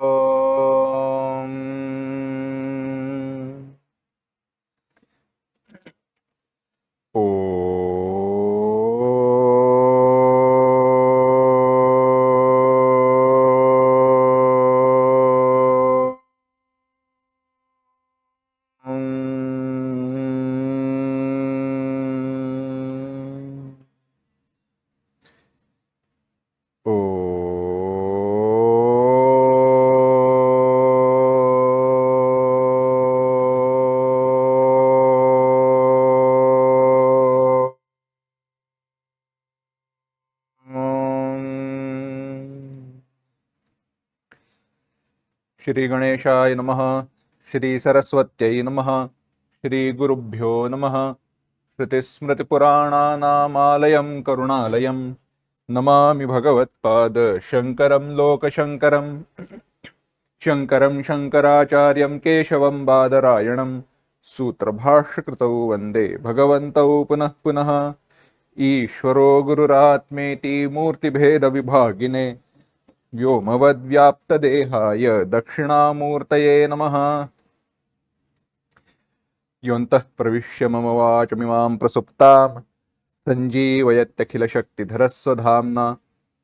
ओम। श्री गणेशाय नमः। श्री सरस्वत्यै नमः। श्री गुरुभ्यो नमः। श्रुतिस्मृतिपुराणानामालयं करुणालयं नमामि भगवत्पाद शङ्करं लोकशङ्करं। शङ्करं शङ्कराचार्यं केशवं बादरायणं सूत्रभाष्यकृतौ वन्दे भगवन्तौ पुनः पुनः। ईश्वरो गुरुरात्मेति मूर्तिभेदविभागिने व्योमवद्व्याप्तदेहाय दक्षिणामूर्तये नमः। योऽन्तः प्रविश्य मम वाचमिमां प्रसुप्तां सञ्जीवयत्यखिलशक्तिधरस्वधाम्ना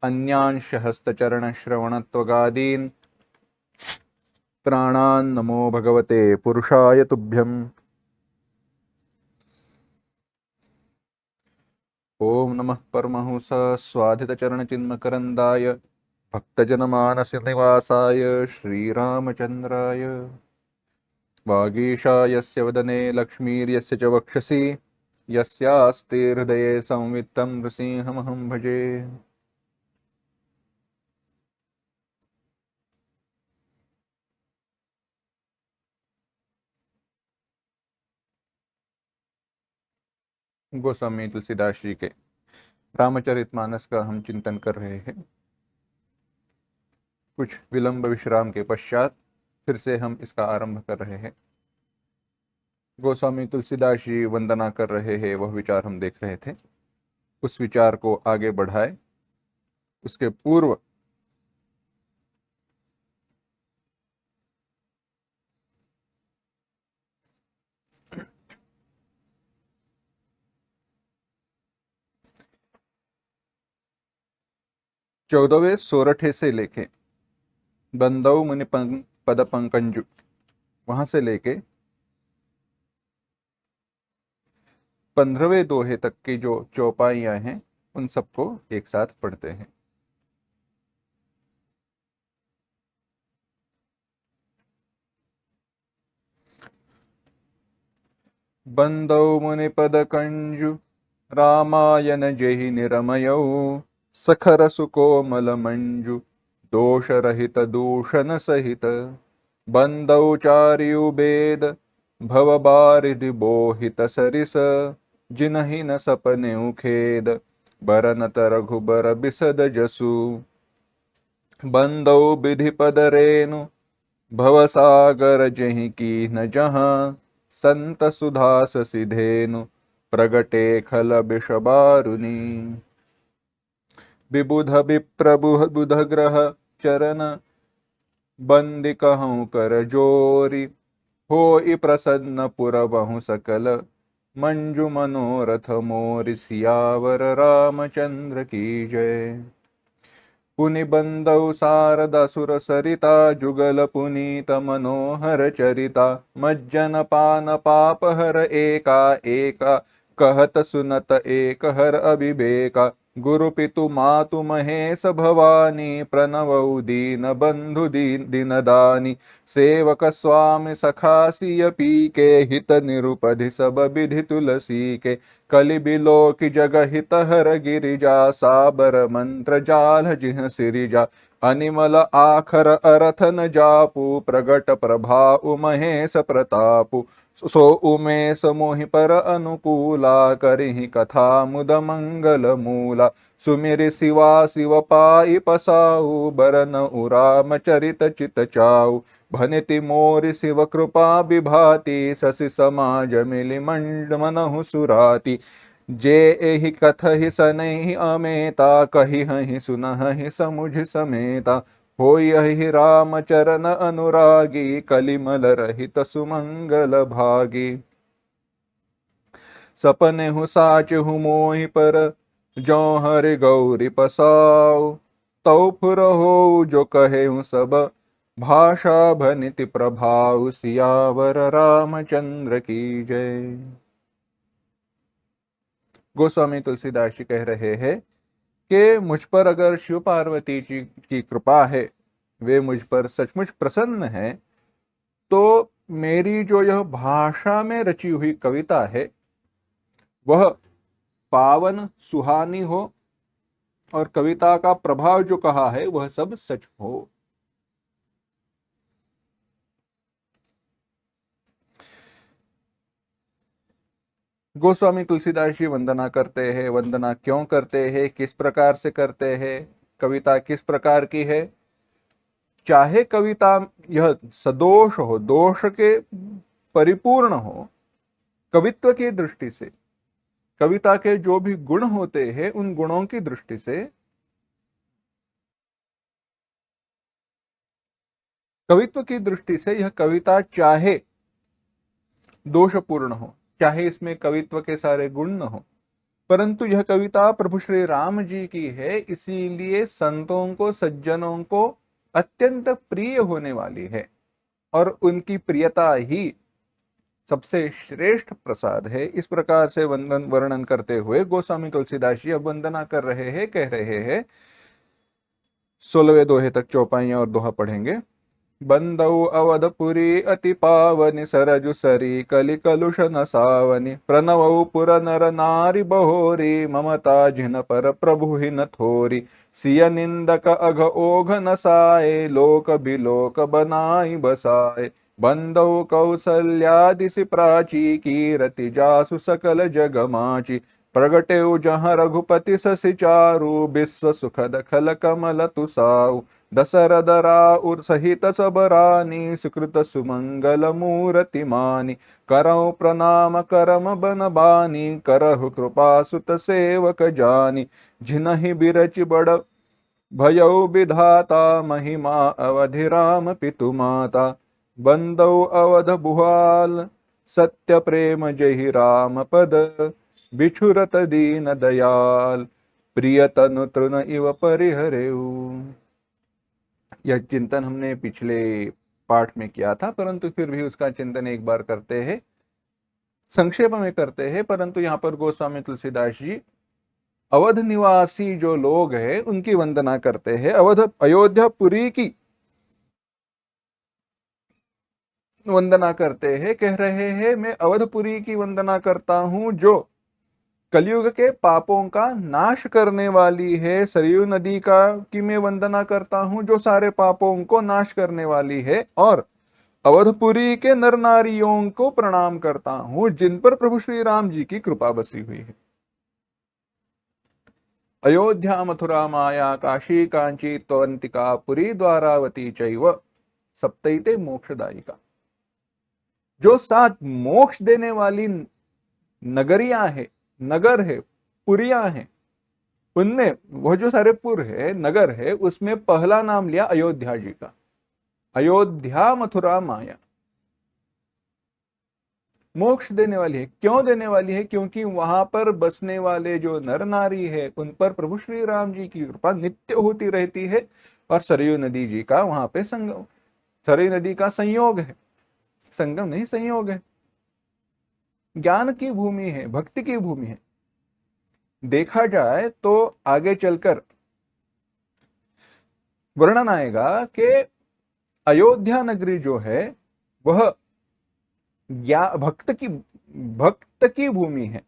अन्यांश हस्तचरणश्रवणत्वगादीन् प्राणान् नमो भगवते पुरुषाय तुभ्यम्। ओम नमः परमहंस स्वाधितचरणचिन्मकरन्दाय भक्तजनमानसनिवासाय श्रीरामचन्द्राय। वागीशायस्य वदने लक्ष्मीर्यस्य च वक्षसि यस्यास्ति हृदये संवित्तं नृसिंहमहं भजे। गोस्वामी तुलसीदास जी के रामचरितमानस का हम चिंतन कर रहे हैं। कुछ विलंब विश्राम के पश्चात फिर से हम इसका आरंभ कर रहे हैं। गोस्वामी तुलसीदास जी वंदना कर रहे हैं, वह विचार हम देख रहे थे। उस विचार को आगे बढ़ाए उसके पूर्व चौदहवें सोरठे से लेके बंदौ मुनि पद पंकंजु वहां से लेके 15वें दोहे तक की जो चौपाइयां हैं उन सबको एक साथ पढ़ते हैं। बंदौ मुनि पद कंजु रामायण जेहि निरमयौ सखर सुकोमल मंजु दोष रहित दूषण सहित बंदौ चार्यु वेद भव बारिधि बोहित सरिस जिनहि न सपने खेद बरनत रघुबर बिसद जसु बंदौ विधि पद रेनु भव सागर जहि की न जहाँ संत सुधास सिधेनु प्रगटे खल बिषबारुनी विबुध विप्रबुध ग्रह चरण बंदी कहूँ कर जोरी होई प्रसन्न पुरबहु सकल मंजु मनोरथ मोरि सियावर रामचंद्र की जय। पुनि बंदौ शारदा सुर सरिता जुगल पुनीत मनोहर चरिता मज्जन पान पाप हर एका एका कहत सुनत एक हर अभिवेका गुरु पितु मातु महेश भवानी प्रणवौ दीन बंधु दीन दानी सेवक स्वामी सखासिय पी के हित निरुपधि सब विधि तुलसी के कलि बिलो की जग हित हर गिरिजा साबर मंत्र जाल जिह सिरिजा अनिमल आखर अरथ न जापू प्रगट प्रभाउ महेश प्रतापु सो उमेश मोहि पर अनुकूला करिहि कथा मुद मंगल मूला सुमिरि शिवा शिव पाई पसाऊ बरन उराम चरित चित चाऊ भनिति मोरि शिव कृपा विभाति शशि समाज मिलि मंड मनहु सुराति जे एहि कथहि सनहि अमेता कहि हहि सुनहि समुझ समेता हो यही राम चरण अनुरागी, कलिमल रहित सुमंगल भागी। सपने हूँ साच हूँ मोहि पर, जो हरि गौरी पसाओ। तौ फुर हो जो कहे हूँ सब, भाषा भनिति प्रभाव। सियावर रामचंद्र की जय। गोस्वामी तुलसीदास जी कह रहे हैं कि मुझ पर अगर शिव पार्वती जी की कृपा है, वे मुझ पर सचमुच प्रसन्न है, तो मेरी जो यह भाषा में रची हुई कविता है वह पावन सुहानी हो, और कविता का प्रभाव जो कहा है वह सब सच हो। गोस्वामी तुलसीदास जी वंदना करते हैं। वंदना क्यों करते हैं, किस प्रकार से करते हैं, कविता किस प्रकार की है। चाहे कविता यह सदोष हो, दोष के परिपूर्ण हो, कवित्व की दृष्टि से, कविता के जो भी गुण होते हैं उन गुणों की दृष्टि से, कवित्व की दृष्टि से यह कविता चाहे दोषपूर्ण हो, चाहे इसमें कवित्व के सारे गुण न हो, परंतु यह कविता प्रभु श्री राम जी की है, इसीलिए संतों को, सज्जनों को अत्यंत प्रिय होने वाली है, और उनकी प्रियता ही सबसे श्रेष्ठ प्रसाद है। इस प्रकार से वंदन वर्णन करते हुए गोस्वामी तुलसीदास जी अब वंदना कर रहे हैं, कह रहे हैं। 16वें दोहे तक चौपाइयां और दोहा पढ़ेंगे। बंदौ अवधपुरी अति पावनि, सरजु सरी कलि कलुष न सावनि। प्रणवौ पुर नर नारी बहोरी, ममता जिन पर प्रभु ही न थोरी। सिय निंदक अघ ओघ न साए, लोक बिलोक बनाई बसाए। बंदौ कौसल्यादिसि प्राची, कीरति जासु सकल जग माची। प्रगटेउ जहाँ रघुपति ससि चारु, विश्व सुखद खल कमल तुसाउ। दशरथ राउर सहित सब रानी, सुकृत सुमंगल मूर्ति मानी। करौ प्रणाम करम बन बानी, करहु कृपा सुत सेवक जानी। जिनहि बिरच बड़ भयउ विधाता, महिमा अवधि राम पितु माता। बंदौ अवध भुआल, सत्य प्रेम जहि राम पद। बिछुरत दीन दयाल, प्रिय तनु तृण इव परिहरेउ। यह चिंतन हमने पिछले पाठ में किया था, परंतु फिर भी उसका चिंतन एक बार करते हैं, संक्षेप में करते हैं। परंतु यहाँ पर गोस्वामी तुलसीदास जी अवध निवासी जो लोग हैं उनकी वंदना करते हैं, अवध अयोध्यापुरी की वंदना करते हैं। कह रहे हैं, मैं अवधपुरी की वंदना करता हूं जो कलयुग के पापों का नाश करने वाली है। सरयू नदी का की मैं वंदना करता हूं जो सारे पापों को नाश करने वाली है। और अवधपुरी के नर नारियों को प्रणाम करता हूं जिन पर प्रभु श्री राम जी की कृपा बसी हुई है। अयोध्या मथुरा माया, काशी कांची त्वंतिका, पुरी द्वारावती चैव सप्तैते मोक्षदायिका। जो 7 मोक्ष देने वाली नगरियां है, नगर है, पुरियां हैं, उनमें वह जो सारे पुर है, नगर है, उसमें पहला नाम लिया अयोध्या जी का। अयोध्या मथुरा माया मोक्ष देने वाली है। क्यों देने वाली है? क्योंकि वहां पर बसने वाले जो नर नारी है उन पर प्रभु श्री राम जी की कृपा नित्य होती रहती है। और सरयू नदी जी का वहां पे संगम, सरयू नदी का संयोग है, संगम नहीं संयोग है। ज्ञान की भूमि है, भक्ति की भूमि है। देखा जाए तो आगे चलकर वर्णन आएगा कि अयोध्या नगरी जो है वह भक्त की भूमि है।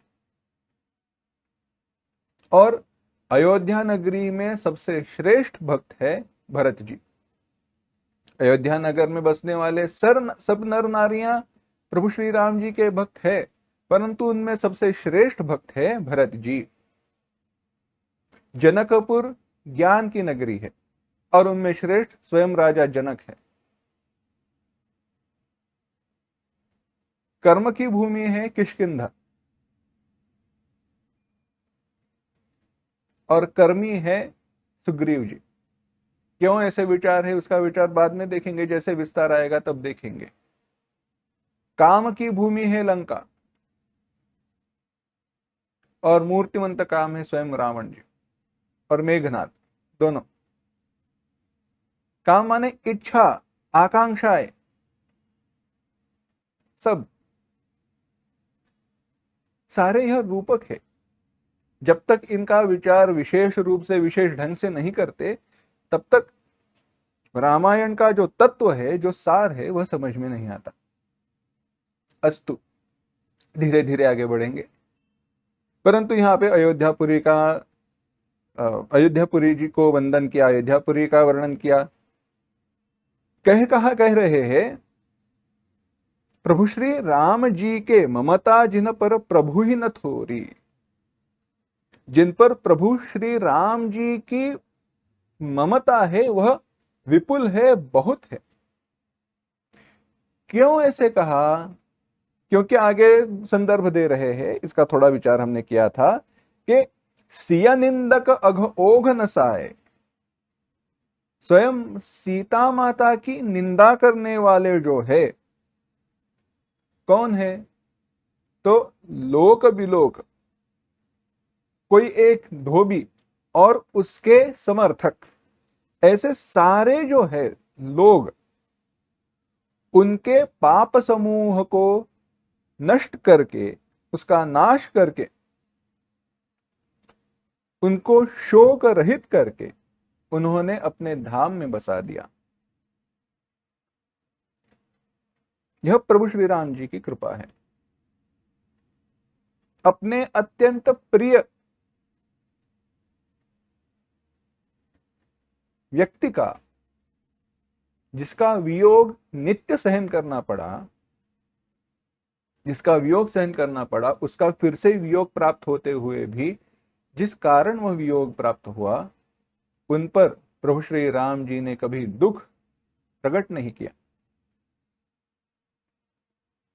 और अयोध्या नगरी में सबसे श्रेष्ठ भक्त है भरत जी। अयोध्या नगर में बसने वाले सब नर नारियां प्रभु श्री राम जी के भक्त है, परंतु उनमें सबसे श्रेष्ठ भक्त है भरत जी। जनकपुर ज्ञान की नगरी है और उनमें श्रेष्ठ स्वयं राजा जनक है। कर्म की भूमि है किष्किंधा और कर्मी है सुग्रीव जी। क्यों ऐसे विचार है उसका विचार बाद में देखेंगे, जैसे विस्तार आएगा तब देखेंगे। काम की भूमि है लंका और मूर्तिमंत काम है स्वयं रावण जी और मेघनाथ दोनों। काम माने इच्छा, आकांक्षाएं, सब सारे यह रूपक है। जब तक इनका विचार विशेष रूप से विशेष ढंग से नहीं करते तब तक रामायण का जो तत्व है, जो सार है, वह समझ में नहीं आता। अस्तु, धीरे धीरे आगे बढ़ेंगे। परंतु यहाँ पे अयोध्यापुरी जी को वंदन किया, अयोध्यापुरी का वर्णन किया। कह रहे हैं, प्रभु श्री राम जी के ममता जिन पर प्रभु ही न थोरी। जिन पर प्रभु श्री राम जी की ममता है वह विपुल है, बहुत है। क्यों ऐसे कहा? क्योंकि आगे संदर्भ दे रहे हैं, इसका थोड़ा विचार हमने किया था कि सिया निंदक अघ ओघ नसाए। स्वयं सीता माता की निंदा करने वाले जो है कौन है? तो लोक बिलोक, कोई एक धोबी और उसके समर्थक, ऐसे सारे जो है लोग, उनके पाप समूह को नष्ट करके, उसका नाश करके, उनको शोक रहित करके उन्होंने अपने धाम में बसा दिया। यह प्रभु श्री राम जी की कृपा है। अपने अत्यंत प्रिय व्यक्ति का, जिसका वियोग नित्य सहन करना पड़ा, जिसका वियोग सहन करना पड़ा, उसका फिर से वियोग प्राप्त होते हुए भी जिस कारण वह वियोग प्राप्त हुआ, उन पर प्रभु श्री राम जी ने कभी दुख प्रकट नहीं किया।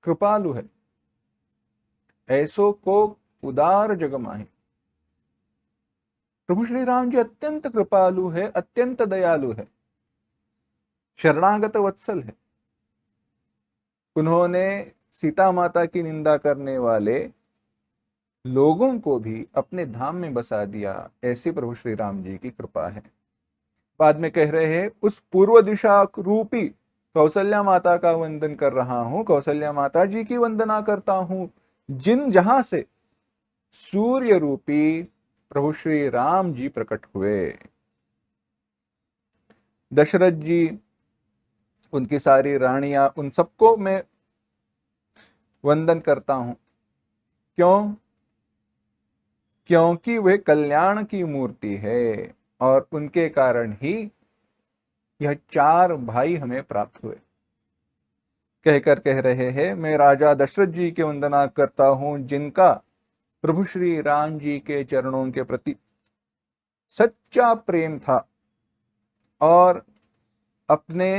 कृपालु है, ऐसो को उदार जग माहि। प्रभु श्री राम जी अत्यंत कृपालु है, अत्यंत दयालु है, शरणागत वत्सल है। उन्होंने सीता माता की निंदा करने वाले लोगों को भी अपने धाम में बसा दिया। ऐसी प्रभु श्री राम जी की कृपा है। बाद में कह रहे हैं, उस पूर्व दिशा रूपी कौशल्या माता का वंदन कर रहा हूं, कौशल्या माता जी की वंदना करता हूं, जहां से सूर्य रूपी प्रभु श्री राम जी प्रकट हुए। दशरथ जी, उनकी सारी रानियां, उन सबको मैं वंदन करता हूं। क्यों? क्योंकि वे कल्याण की मूर्ति है और उनके कारण ही यह चार भाई हमें प्राप्त हुए। कहकर कह रहे हैं, मैं राजा दशरथ जी की वंदना करता हूं, जिनका प्रभु श्री राम जी के चरणों के प्रति सच्चा प्रेम था और अपने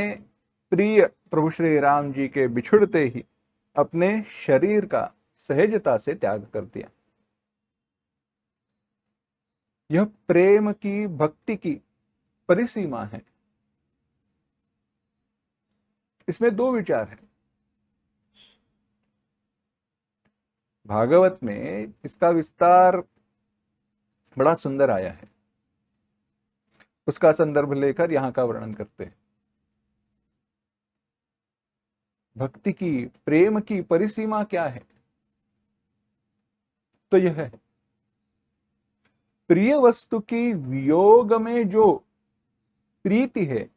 प्रिय प्रभु श्री राम जी के बिछुड़ते ही अपने शरीर का सहजता से त्याग कर दिया। यह प्रेम की, भक्ति की परिसीमा है। इसमें दो विचार है। भागवत में इसका विस्तार बड़ा सुंदर आया है, उसका संदर्भ लेकर यहां का वर्णन करते हैं। भक्ति की, प्रेम की परिसीमा क्या है? तो यह है, प्रिय वस्तु की वियोग में जो प्रीति है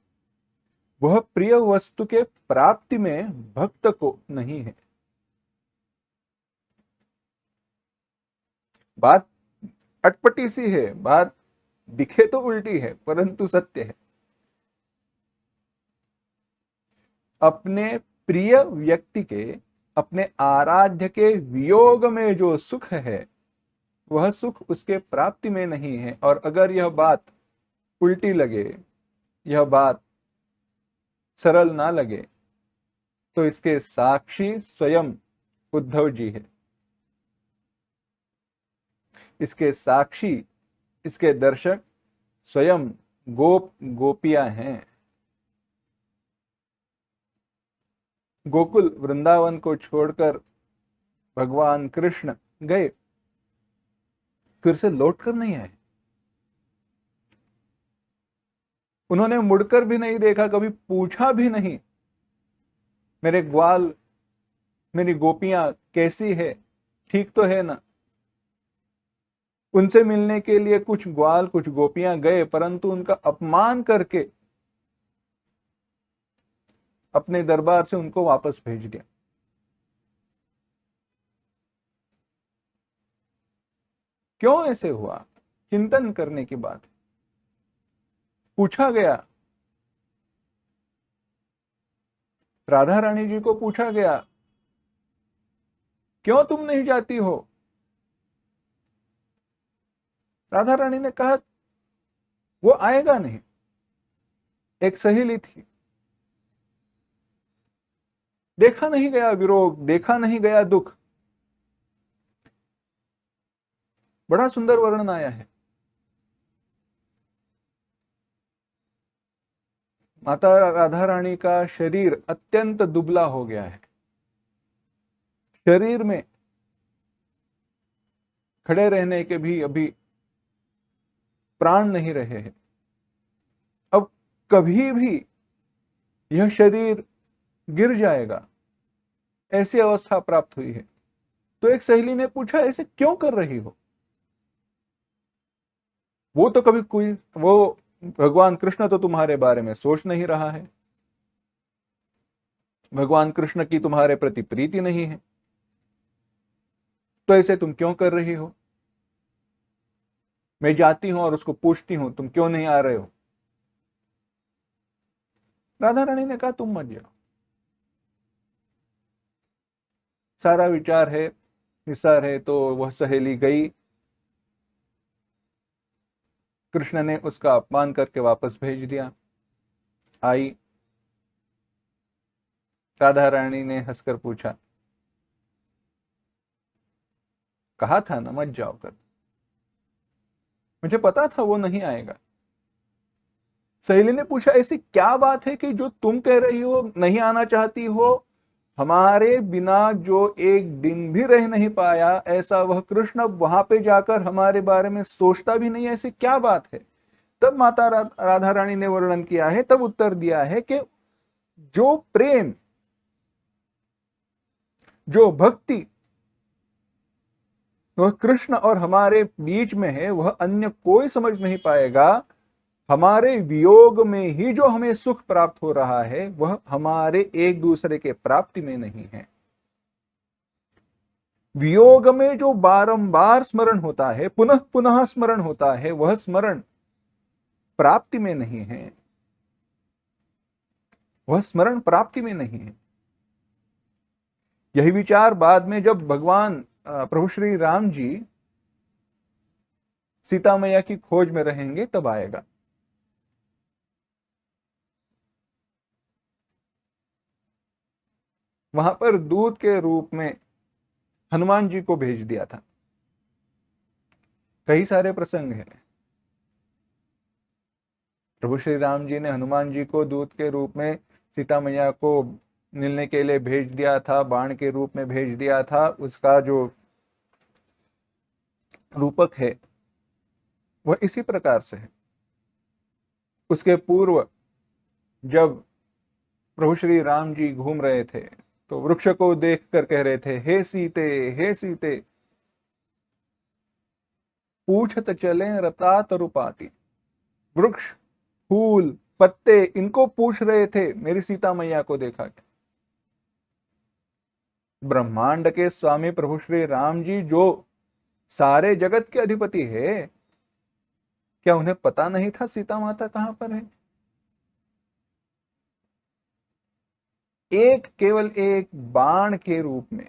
वह प्रिय वस्तु के प्राप्ति में भक्त को नहीं है। बात अटपटी सी है, बात दिखे तो उल्टी है, परंतु सत्य है। अपने प्रिय व्यक्ति के, अपने आराध्य के वियोग में जो सुख है वह सुख उसके प्राप्ति में नहीं है। और अगर यह बात उल्टी लगे, यह बात सरल ना लगे, तो इसके साक्षी स्वयं उद्धव जी है। इसके साक्षी, इसके दर्शक स्वयं गोपियां हैं। गोकुल वृंदावन को छोड़कर भगवान कृष्ण गए, फिर से लौट कर नहीं आए। उन्होंने मुड़कर भी नहीं देखा, कभी पूछा भी नहीं मेरे ग्वाल, मेरी गोपियां कैसी है, ठीक तो है ना। उनसे मिलने के लिए कुछ ग्वाल कुछ गोपियां गए, परंतु उनका अपमान करके अपने दरबार से उनको वापस भेज दिया। क्यों ऐसे हुआ, चिंतन करने की बात है। पूछा गया, राधा रानी जी को पूछा गया, क्यों तुम नहीं जाती हो। राधा रानी ने कहा वो आएगा नहीं। एक सहेली थी, देखा नहीं गया विरोग, देखा नहीं गया दुख। बड़ा सुंदर वर्णन आया है। माता राधा रानी का शरीर अत्यंत दुबला हो गया है, शरीर में खड़े रहने के भी अभी प्राण नहीं रहे हैं। अब कभी भी यह शरीर गिर जाएगा, ऐसी अवस्था प्राप्त हुई है। तो एक सहेली ने पूछा ऐसे क्यों कर रही हो। वो तो कभी कोई, वो भगवान कृष्ण तो तुम्हारे बारे में सोच नहीं रहा है, भगवान कृष्ण की तुम्हारे प्रति प्रीति नहीं है, तो ऐसे तुम क्यों कर रही हो। मैं जाती हूं और उसको पूछती हूं तुम क्यों नहीं आ रहे हो। राधा रानी ने कहा तुम मत जाओ। सारा विचार है, विचार है, तो वह सहेली गई। कृष्ण ने उसका अपमान करके वापस भेज दिया। आई, राधा रानी ने हंसकर पूछा, कहा था ना मत जाओ कर, मुझे पता था वो नहीं आएगा। सहेली ने पूछा ऐसी क्या बात है कि जो तुम कह रही हो नहीं आना चाहती हो। हमारे बिना जो एक दिन भी रह नहीं पाया, ऐसा वह कृष्ण वहां पे जाकर हमारे बारे में सोचता भी नहीं, ऐसी क्या बात है। तब माता राधा रानी ने वर्णन किया है, तब उत्तर दिया है कि जो प्रेम, जो भक्ति वह कृष्ण और हमारे बीच में है, वह अन्य कोई समझ नहीं पाएगा। हमारे वियोग में ही जो हमें सुख प्राप्त हो रहा है, वह हमारे एक दूसरे के प्राप्ति में नहीं है। वियोग में जो बारंबार स्मरण होता है, पुनः पुनः स्मरण होता है, वह स्मरण प्राप्ति में नहीं है, वह स्मरण प्राप्ति में नहीं है। यही विचार बाद में जब भगवान प्रभु श्री राम जी सीता मैया की खोज में रहेंगे तब आएगा। वहां पर दूत के रूप में हनुमान जी को भेज दिया था। कई सारे प्रसंग हैं। प्रभु श्री राम जी ने हनुमान जी को दूत के रूप में सीता मैया को मिलने के लिए भेज दिया था, बाण के रूप में भेज दिया था। उसका जो रूपक है वह इसी प्रकार से है। उसके पूर्व जब प्रभु श्री राम जी घूम रहे थे तो वृक्ष को देख कर कह रहे थे, हे सीते हे सीते, पूछत चले रतात रूपाती। वृक्ष, फूल, पत्ते, इनको पूछ रहे थे मेरी सीता मैया को देखा क्या। ब्रह्मांड के स्वामी प्रभु श्री राम जी जो सारे जगत के अधिपति है, क्या उन्हें पता नहीं था सीता माता कहां पर है। एक केवल एक बाण के रूप में,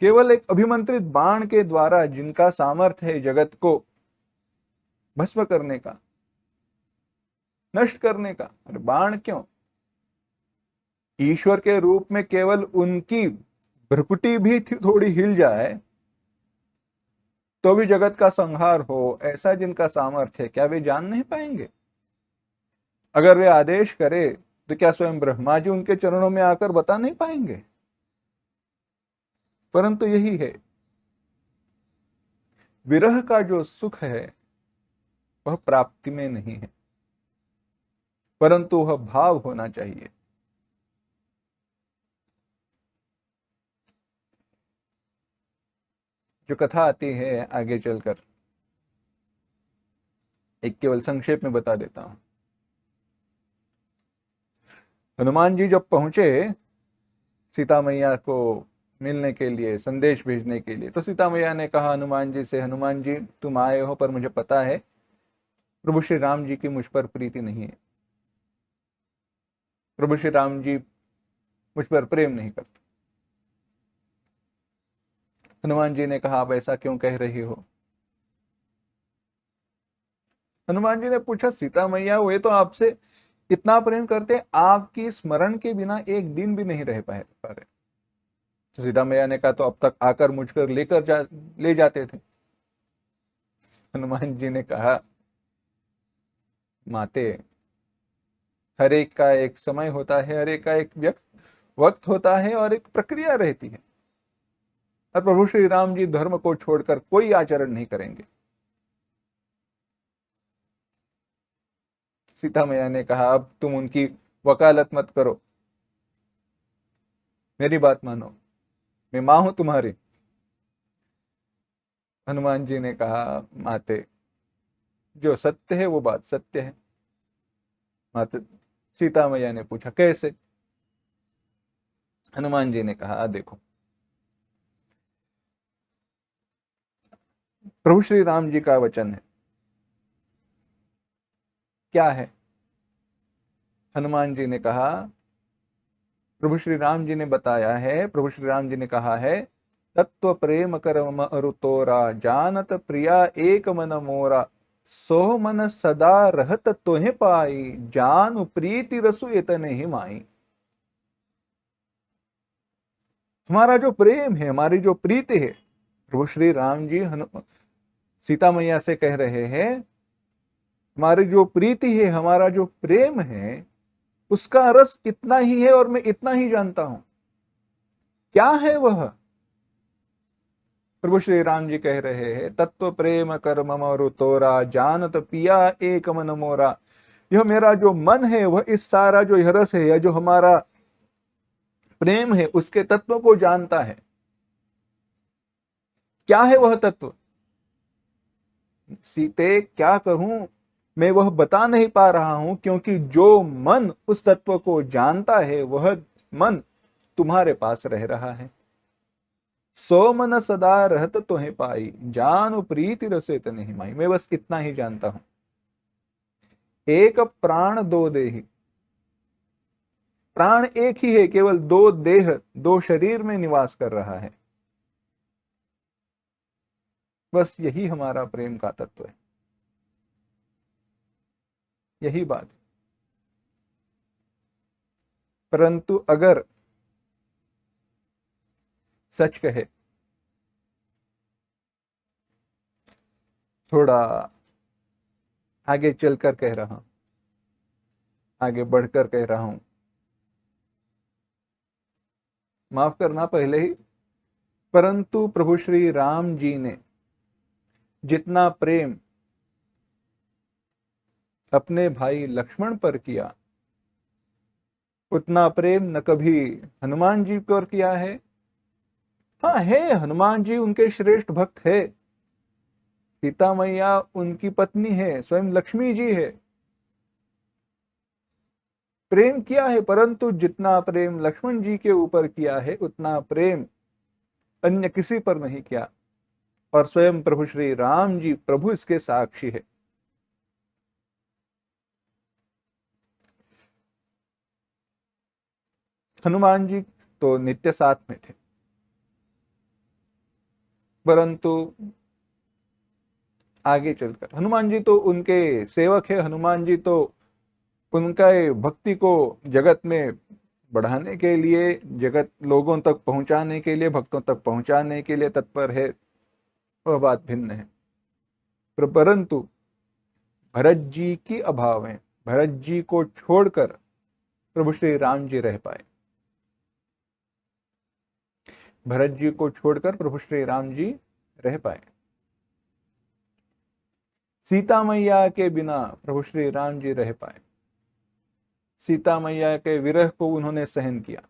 केवल एक अभिमंत्रित बाण के द्वारा जिनका सामर्थ्य है जगत को भस्म करने का, नष्ट करने का। अरे बाण क्यों, ईश्वर के रूप में केवल उनकी भ्रुकुटी भी थोड़ी हिल जाए तो भी जगत का संहार हो, ऐसा जिनका सामर्थ्य है, क्या वे जान नहीं पाएंगे? अगर वे आदेश करे तो क्या स्वयं ब्रह्मा जी उनके चरणों में आकर बता नहीं पाएंगे? परंतु यही है, विरह का जो सुख है वह प्राप्ति में नहीं है, परंतु वह भाव होना चाहिए। जो कथा आती है आगे चलकर, एक केवल संक्षेप में बता देता हूं। हनुमान जी जब पहुंचे सीता मैया को मिलने के लिए, संदेश भेजने के लिए, तो सीता मैया ने कहा हनुमान जी से, हनुमान जी तुम आए हो पर मुझे पता है प्रभु श्री राम जी की मुझ पर प्रीति नहीं है, प्रभु श्री राम जी मुझ पर प्रेम नहीं करते। हनुमान जी ने कहा आप ऐसा क्यों कह रही हो? हनुमान जी ने पूछा सीता मैया वे तो आपसे इतना प्रेम करते, आपकी स्मरण के बिना एक दिन भी नहीं रह पा रहे। तो सीता मैया ने कहा तो अब तक आकर मुझकर ले जाते थे। हनुमान जी ने कहा माते, हर एक का एक समय होता है, हर एक का एक वक्त होता है और एक प्रक्रिया रहती है, और प्रभु श्री राम जी धर्म को छोड़कर कोई आचरण नहीं करेंगे। सीता मैया ने कहा अब तुम उनकी वकालत मत करो, मेरी बात मानो, मैं मां हूं तुम्हारी। हनुमान जी ने कहा माते, जो सत्य है वो बात सत्य है। माते सीता मैया ने पूछा कैसे? हनुमान जी ने कहा देखो, प्रभु श्री राम जी का वचन है। क्या है? हनुमान जी ने कहा, प्रभु श्री राम जी ने बताया है, प्रभु श्री राम जी ने कहा है, तत्व प्रेम करम अरुतोरा, जानत प्रिया एक मन मोरा, सो मन सदा रहत तोहे पाई, जान प्रीति रसु इतने ही माई। हमारा जो प्रेम है, हमारी जो प्रीति है, प्रभु श्री राम जी सीता मैया से कह रहे हैं, हमारी जो प्रीति है, हमारा जो प्रेम है, उसका रस इतना ही है और मैं इतना ही जानता हूं। क्या है वह? प्रभु श्री राम जी कह रहे हैं, तत्व प्रेम कर मम तोरा, जानत पिया एक मन मोरा। यह मेरा जो मन है वह इस सारा जो यह रस है या जो हमारा प्रेम है उसके तत्व को जानता है। क्या है वह तत्व? सीते क्या कहूं, मैं वह बता नहीं पा रहा हूं, क्योंकि जो मन उस तत्व को जानता है वह मन तुम्हारे पास रह रहा है। सो मन सदा रहत तोहे पाई, जान प्रीति रसो इतने ही माई। मैं बस इतना ही जानता हूं, एक प्राण दो देही। प्राण एक ही है, केवल दो देह, दो शरीर में निवास कर रहा है। बस यही हमारा प्रेम का तत्व है, यही बात है। परंतु अगर सच कहे, थोड़ा आगे चलकर कह रहा हूं, आगे बढ़कर कह रहा हूं, माफ करना पहले ही, परंतु प्रभु श्री राम जी ने जितना प्रेम अपने भाई लक्ष्मण पर किया, उतना प्रेम न कभी हनुमान जी पर किया है। हाँ है, हनुमान जी उनके श्रेष्ठ भक्त है, सीता मैया उनकी पत्नी है, स्वयं लक्ष्मी जी है, प्रेम किया है, परंतु जितना प्रेम लक्ष्मण जी के ऊपर किया है उतना प्रेम अन्य किसी पर नहीं किया। और स्वयं प्रभु श्री राम जी, प्रभु इसके साक्षी है। हनुमान जी तो नित्य साथ में थे, परंतु आगे चलकर हनुमान जी तो उनके सेवक है, हनुमान जी तो उनका भक्ति को जगत में बढ़ाने के लिए, जगत लोगों तक पहुंचाने के लिए, भक्तों तक पहुंचाने के लिए तत्पर है। वह बात भिन्न है। परंतु भरत जी की अभाव है, भरत जी को छोड़कर प्रभु श्री राम जी रह पाए, भरत जी को छोड़कर प्रभु श्री राम जी रह पाए। सीता मैया के बिना प्रभु श्री राम जी रह पाए, सीता मैया के विरह को उन्होंने सहन किया,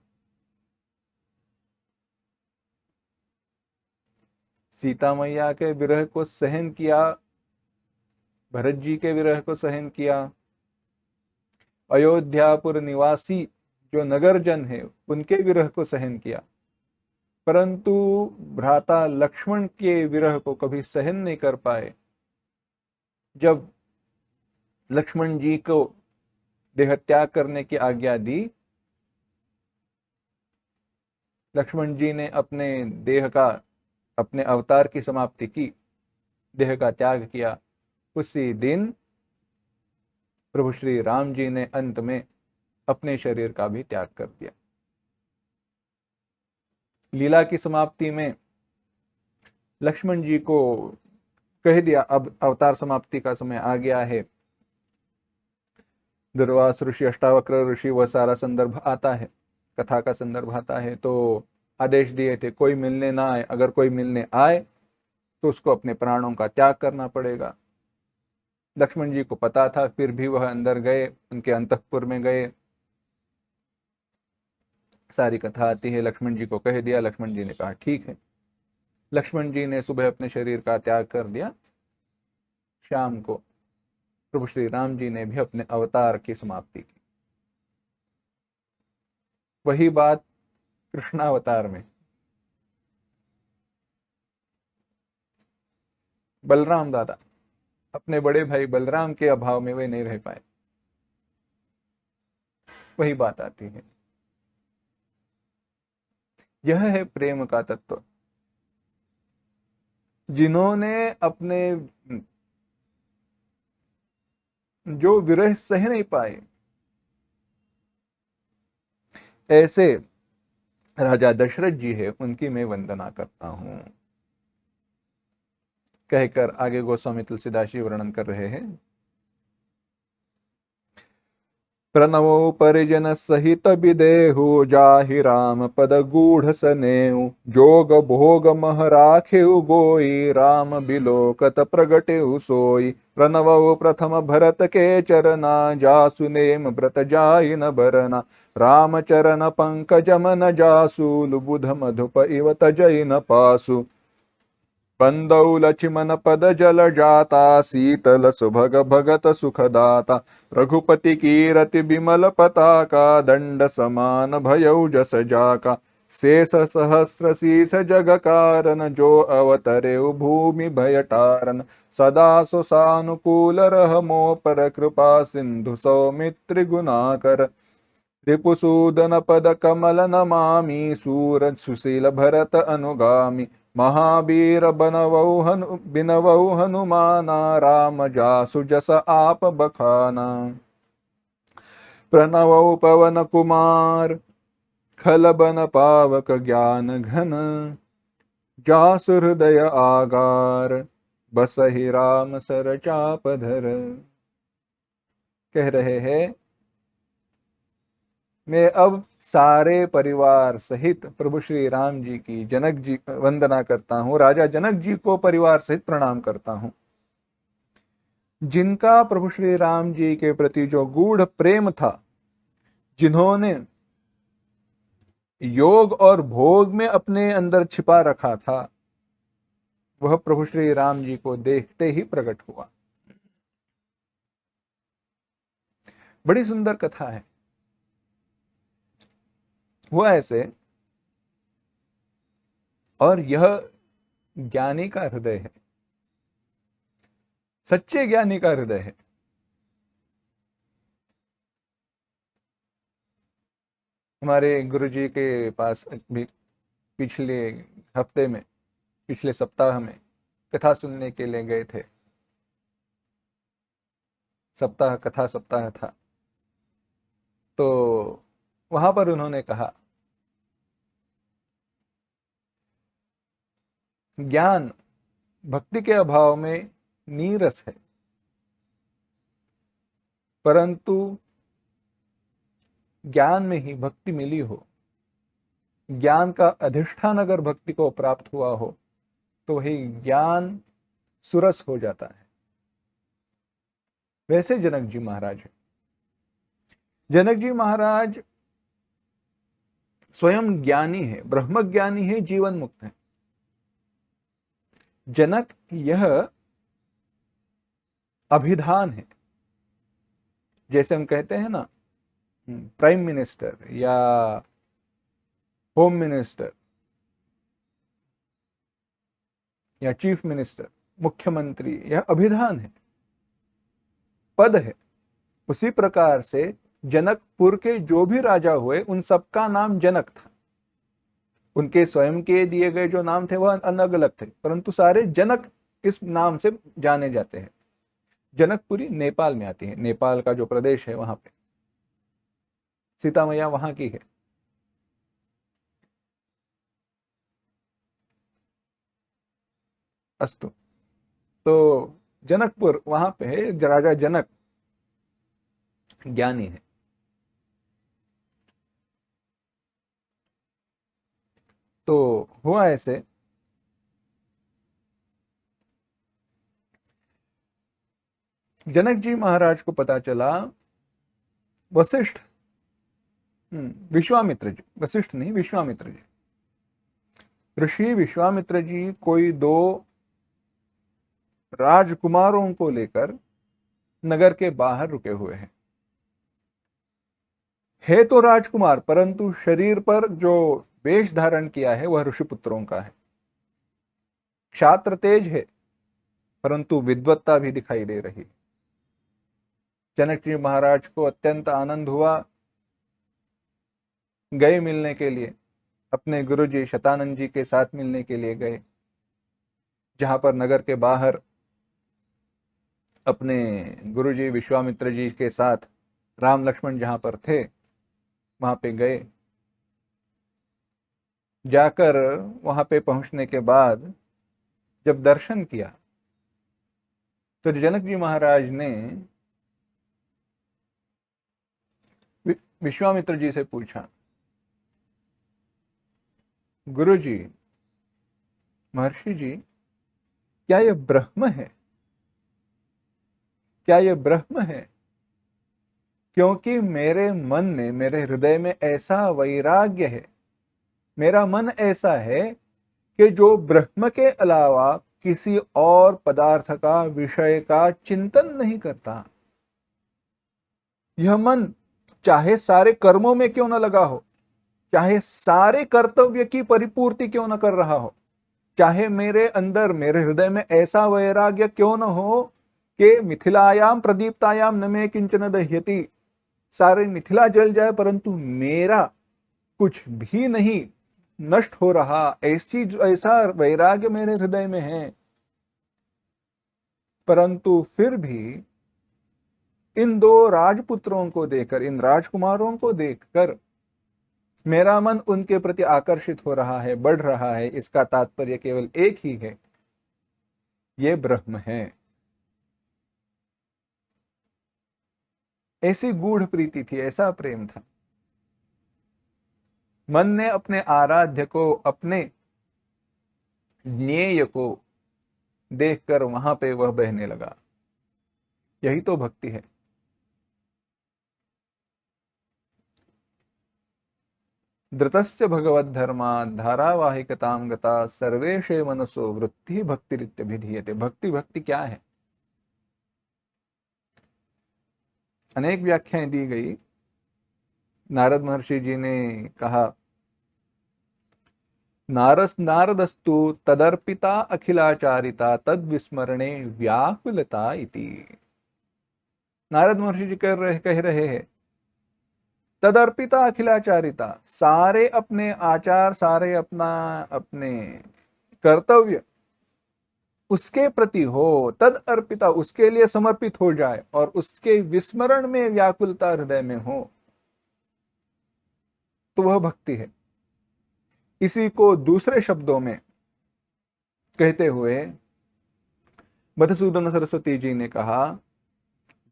सीता मैया के विरह को सहन किया, भरत जी के विरह को सहन किया, अयोध्यापुर निवासी जो नगरजन है उनके विरह को सहन किया, परंतु भ्राता लक्ष्मण के विरह को कभी सहन नहीं कर पाए। जब लक्ष्मण जी को देह त्याग करने की आज्ञा दी, लक्ष्मण जी ने अपने देह का, अपने अवतार की समाप्ति की, देह का त्याग किया, उसी दिन प्रभु श्री राम जी ने अंत में अपने शरीर का भी त्याग कर दिया। लीला की समाप्ति में लक्ष्मण जी को कह दिया अब अवतार समाप्ति का समय आ गया है। दुर्वास ऋषि, अष्टावक्र ऋषि, वह सारा संदर्भ आता है, कथा का संदर्भ आता है। तो आदेश दिए थे कोई मिलने ना आए, अगर कोई मिलने आए तो उसको अपने प्राणों का त्याग करना पड़ेगा। लक्ष्मण जी को पता था, फिर भी वह अंदर गए, उनके अंतःपुर में गए। सारी कथा आती है, लक्ष्मण जी को कह दिया, लक्ष्मण जी ने कहा ठीक है। लक्ष्मण जी ने सुबह अपने शरीर का त्याग कर दिया, शाम को प्रभु श्री राम जी ने भी अपने अवतार की समाप्ति की। वही बात कृष्णावतार में बलराम दादा अपने बड़े भाई बलराम के अभाव में वे नहीं रह पाए, वही बात आती है। यह है प्रेम का तत्व। जिन्होंने अपने जो विरह सह नहीं पाए, ऐसे राजा दशरथ जी है, उनकी मैं वंदना करता हूं, कहकर आगे गोस्वामी तुलसीदास जी वर्णन कर रहे हैं। प्रणवो परिजन सहित विदेहु, जाहि राम पद गूढ़ सनेऊ, जोग भोग मह राखेउ गोई, राम बिलोकत प्रगटेउ सोई। प्रणवो प्रथम भरत के चरना, जासु नेम व्रत जाहि न बरना, राम चरण पंकज मन जासु, लुबुध मधुप इव तजहि न पासु। बंदौ लक्ष्मण पद जल जाता, शीतल सुभग भगत सुखदाता, रघुपति कीरति बिमल पताका, दंड समान भयउ जस जाका। शेष सहस्र शीस जग कारण, जो अवतरे भूमि भय टारन, सदा सुसानुकूल रह मो पर, कृपा सिंधु सौमित्र गुणाकर। रिपुसूदन पद कमल नमामि, सूर सुशील भरत अनुगामी, महावीर बिनवौ हनुमाना, राम जासु जस आप बखाना। प्रणवौ पवन कुमार, खल बन पावक ज्ञान घन, जासु हृदय आगार, बसहि राम सर चाप धर। कह रहे हैं मैं अब सारे परिवार सहित प्रभु श्री राम जी की, जनक जी वंदना करता हूं, राजा जनक जी को परिवार सहित प्रणाम करता हूं, जिनका प्रभु श्री राम जी के प्रति जो गूढ़ प्रेम था, जिन्होंने योग और भोग में अपने अंदर छिपा रखा था, वह प्रभु श्री राम जी को देखते ही प्रकट हुआ। बड़ी सुंदर कथा है। हुआ ऐसे, और यह ज्ञानी का हृदय है, सच्चे ज्ञानी का हृदय है। हमारे गुरुजी के पास भी पिछले हफ्ते में, पिछले सप्ताह में कथा सुनने के लिए गए थे। सप्ताह कथा सप्ताह था, तो वहां पर उन्होंने कहा ज्ञान भक्ति के अभाव में नीरस है, परंतु ज्ञान में ही भक्ति मिली हो, ज्ञान का अधिष्ठान अगर भक्ति को प्राप्त हुआ हो, तो वही ज्ञान सुरस हो जाता है। वैसे जनक जी महाराज है। जनक जी महाराज स्वयं ज्ञानी है, ब्रह्म ज्ञानी है, जीवन मुक्त है। जनक यह अभिधान है। जैसे हम कहते हैं ना, प्राइम मिनिस्टर या होम मिनिस्टर या चीफ मिनिस्टर, मुख्यमंत्री, यह अभिधान है, पद है। उसी प्रकार से जनकपुर के जो भी राजा हुए उन सबका नाम जनक था। उनके स्वयं के दिए गए जो नाम थे वह अलग अलग थे, परंतु सारे जनक इस नाम से जाने जाते हैं। जनकपुरी नेपाल में आती है, नेपाल का जो प्रदेश है वहां पे, सीता मैया वहां की है। अस्तु, तो जनकपुर वहां पे है, राजा जनक ज्ञानी है। तो हुआ ऐसे, जनक जी महाराज को पता चला वशिष्ठ, विश्वामित्र जी, वशिष्ठ नहीं, विश्वामित्र जी, ऋषि विश्वामित्र जी कोई 2 राजकुमारों को लेकर नगर के बाहर रुके हुए हैं। है तो राजकुमार, परंतु शरीर पर जो वेश धारण किया है वह ऋषिपुत्रों का है। क्षात्र तेज है, परंतु विद्वत्ता भी दिखाई दे रही। जनक जी महाराज को अत्यंत आनंद हुआ, गए मिलने के लिए, अपने गुरुजी शतानंद जी के साथ मिलने के लिए गए, जहां पर नगर के बाहर अपने गुरुजी विश्वामित्र जी के साथ राम लक्ष्मण जहां पर थे वहां पे गए। जाकर वहां पे पहुंचने के बाद जब दर्शन किया तो जनक जी महाराज ने विश्वामित्र जी से पूछा, गुरुजी, महर्षि जी, क्या यह ब्रह्म है? क्या यह ब्रह्म है? क्योंकि मेरे मन में, मेरे हृदय में ऐसा वैराग्य है, मेरा मन ऐसा है कि जो ब्रह्म के अलावा किसी और पदार्थ का, विषय का चिंतन नहीं करता। यह मन चाहे सारे कर्मों में क्यों न लगा हो, चाहे सारे कर्तव्य की परिपूर्ति क्यों न कर रहा हो, चाहे मेरे अंदर, मेरे हृदय में ऐसा वैराग्य क्यों न हो कि मिथिलायाम प्रदीप्तायाम न मे किंचन दह्यति, सारे मिथिला जल जाए परंतु मेरा कुछ भी नहीं नष्ट हो रहा, ऐसा वैराग्य मेरे हृदय में है। परंतु फिर भी इन 2 राजपुत्रों को देखकर, इन राजकुमारों को देखकर मेरा मन उनके प्रति आकर्षित हो रहा है, बढ़ रहा है। इसका तात्पर्य केवल एक ही है, ये ब्रह्म है। ऐसी गूढ़ प्रीति थी, ऐसा प्रेम था। मन ने अपने आराध्य को, अपने ज्ञेय को देखकर वहां पे वह बहने लगा। यही तो भक्ति है। धृतस्य भगवद्धर्मात् धारावाहिकतां गता सर्वेशे मनसो वृत्ति भक्तिरित्यभिधीयते। भक्ति, भक्ति क्या है? अनेक व्याख्याएं दी गई। नारद महर्षि जी ने कहा, नारदस्तु तदर्पिता अखिलाचारिता तद विस्मरणे व्याकुलता इति। नारद महर्षि जी कह रहे हैं, तदर्पिता अखिलाचारिता, सारे अपने आचार, सारे अपने कर्तव्य उसके प्रति हो, तद अर्पिता, उसके लिए समर्पित हो जाए और उसके विस्मरण में व्याकुलता हृदय में हो, तो वह भक्ति है। इसी को दूसरे शब्दों में कहते हुए मधुसूदन सरस्वती जी ने कहा,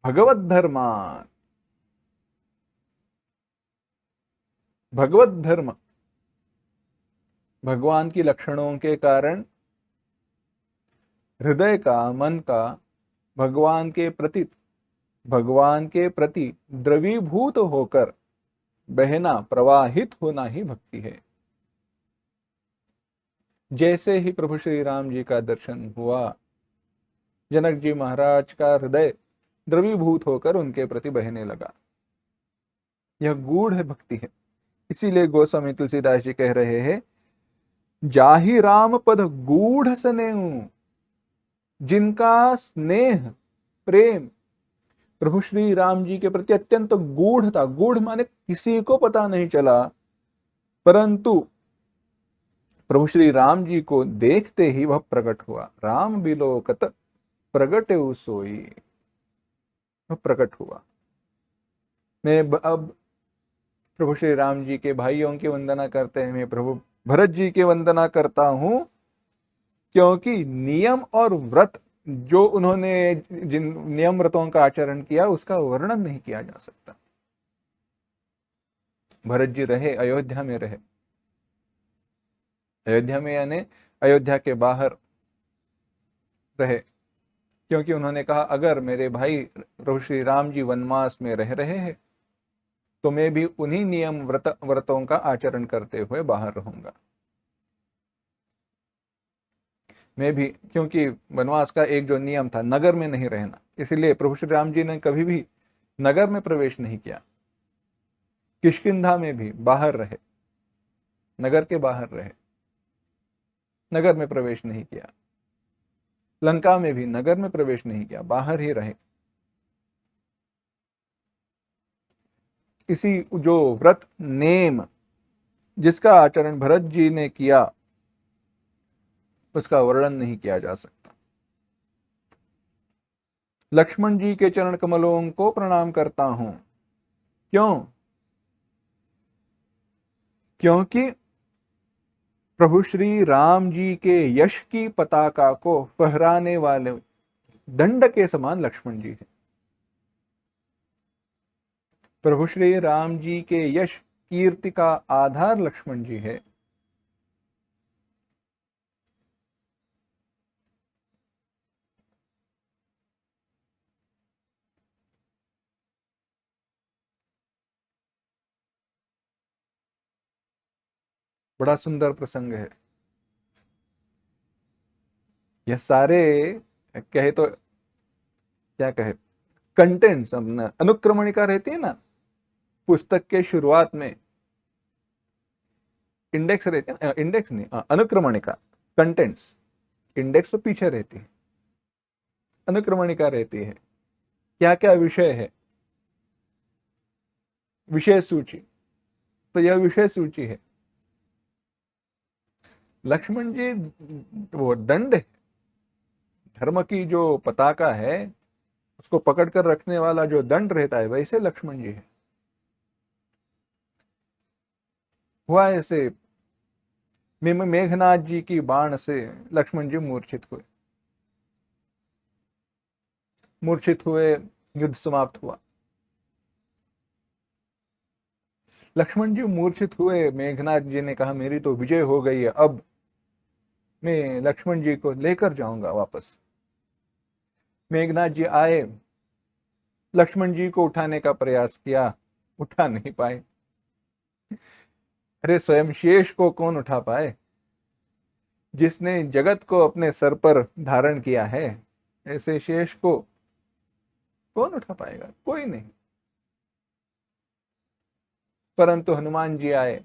भगवत धर्मात्, भगवत धर्म, भगवान की लक्षणों के कारण हृदय का, मन का भगवान के प्रति द्रवीभूत होकर बहना, प्रवाहित होना ही भक्ति है। जैसे ही प्रभु श्री राम जी का दर्शन हुआ, जनक जी महाराज का हृदय द्रवीभूत होकर उनके प्रति बहने लगा। यह गूढ़ भक्ति है। इसीलिए गोस्वामी तुलसीदास जी कह रहे हैं, जाहि राम पद गूढ़ स्नेहु, जिनका स्नेह प्रेम प्रभु श्री राम जी के प्रति अत्यंत गूढ़ था। गूढ़ माने किसी को पता नहीं चला, परंतु प्रभु श्री राम जी को देखते ही वह प्रकट हुआ। राम बिलोकत प्रगटे सोई, वह प्रकट हुआ। मैं अब प्रभु श्री राम जी के भाइयों की वंदना करते हैं, मैं प्रभु भरत जी की वंदना करता हूं, क्योंकि नियम और व्रत जो उन्होंने जिन नियम व्रतों का आचरण किया उसका वर्णन नहीं किया जा सकता। भरत जी रहे, अयोध्या में रहे, अयोध्या में यानी अयोध्या के बाहर रहे, क्योंकि उन्होंने कहा अगर मेरे भाई प्रभु श्री राम जी वनवास में रह रहे हैं तो मैं भी उन्हीं नियम व्रतों का आचरण करते हुए बाहर रहूंगा। मैं भी, क्योंकि वनवास का एक जो नियम था नगर में नहीं रहना, इसलिए प्रभु श्री राम जी ने कभी भी नगर में प्रवेश नहीं किया। किष्किंधा में भी बाहर रहे, नगर के बाहर रहे, नगर में प्रवेश नहीं किया। लंका में भी नगर में प्रवेश नहीं किया, बाहर ही रहे। इसी जो व्रत नेम जिसका आचरण भरत जी ने किया उसका वर्णन नहीं किया जा सकता। लक्ष्मण जी के चरण कमलों को प्रणाम करता हूं। क्यों? क्योंकि प्रभु श्री राम जी के यश की पताका को फहराने वाले दंड के समान लक्ष्मण जी हैं। प्रभु श्री राम जी के यश कीर्ति का आधार लक्ष्मण जी है। बड़ा सुंदर प्रसंग है। यह सारे कहे तो क्या कहे, कंटेंट्स, अनुक्रमणिका रहती है ना पुस्तक के शुरुआत में, इंडेक्स रहती है, इंडेक्स नहीं, अनुक्रमणिका, कंटेंट्स, इंडेक्स तो पीछे रहती है, अनुक्रमणिका रहती है। क्या क्या विषय है, विषय सूची, तो यह विषय सूची है। लक्ष्मण जी वो दंड है, धर्म की जो पताका है उसको पकड़ कर रखने वाला जो दंड रहता है, वैसे लक्ष्मण जी है। हुआ ऐसे, मेघनाथ जी की बाण से लक्ष्मण जी मूर्छित हुए, युद्ध समाप्त हुआ। लक्ष्मण जी मूर्छित हुए, मेघनाथ जी ने कहा मेरी तो विजय हो गई है, अब मैं लक्ष्मण जी को लेकर जाऊंगा वापस। मेघनाथ जी आए, लक्ष्मण जी को उठाने का प्रयास किया, उठा नहीं पाए। अरे स्वयं शेष को कौन उठा पाए, जिसने जगत को अपने सर पर धारण किया है, ऐसे शेष को कौन उठा पाएगा? कोई नहीं। परंतु हनुमान जी आए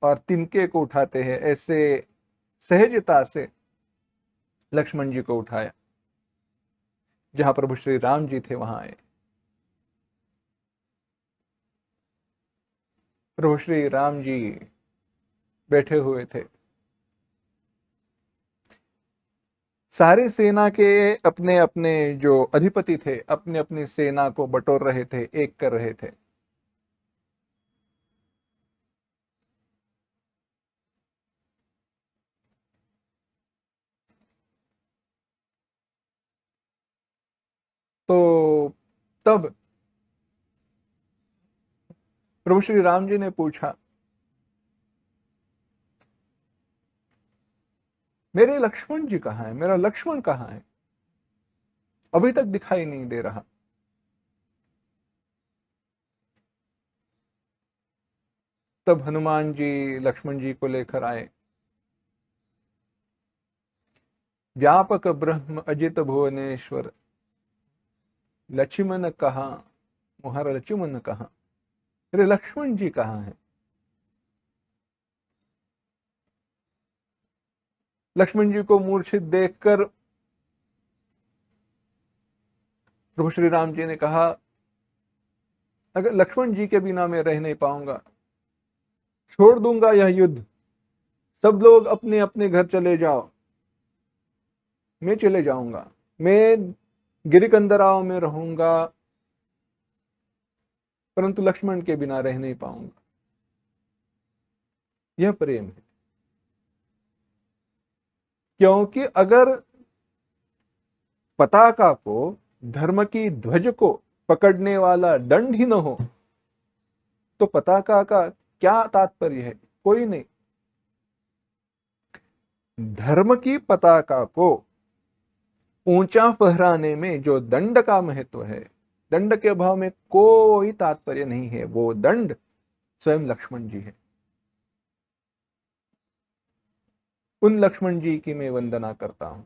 और तिनके को उठाते हैं, ऐसे सहजता से लक्ष्मण जी को उठाया। जहां प्रभु श्री राम जी थे वहां आए। प्रभु श्री राम जी बैठे हुए थे, सारे सेना के अपने अपने जो अधिपति थे अपने अपनी सेना को बटोर रहे थे, एक कर रहे थे। तो तब प्रभु श्री राम जी ने पूछा, मेरे लक्ष्मण जी कहाँ है, मेरा लक्ष्मण कहाँ है, अभी तक दिखाई नहीं दे रहा। तब हनुमान जी लक्ष्मण जी को लेकर आए। व्यापक ब्रह्म अजित भुवनेश्वर, लक्ष्मण कहाँ, मुहर लक्ष्मण कहाँ, मेरे लक्ष्मण जी कहाँ है। लक्ष्मण जी को मूर्छित देखकर प्रभु श्री राम जी ने कहा, अगर लक्ष्मण जी के बिना मैं रह नहीं पाऊंगा, छोड़ दूंगा यह युद्ध, सब लोग अपने अपने घर चले जाओ, मैं चले जाऊंगा, मैं गिरिकंदराओं में रहूंगा, परंतु लक्ष्मण के बिना रह नहीं पाऊंगा। यह प्रेम है। क्योंकि अगर पताका को, धर्म की ध्वज को पकड़ने वाला दंड ही न हो तो पताका का क्या तात्पर्य है? कोई नहीं। धर्म की पताका को ऊंचा फहराने में जो दंड का महत्व है, दंड के अभाव में कोई तात्पर्य नहीं है। वो दंड स्वयं लक्ष्मण जी है। उन लक्ष्मण जी की मैं वंदना करता हूं।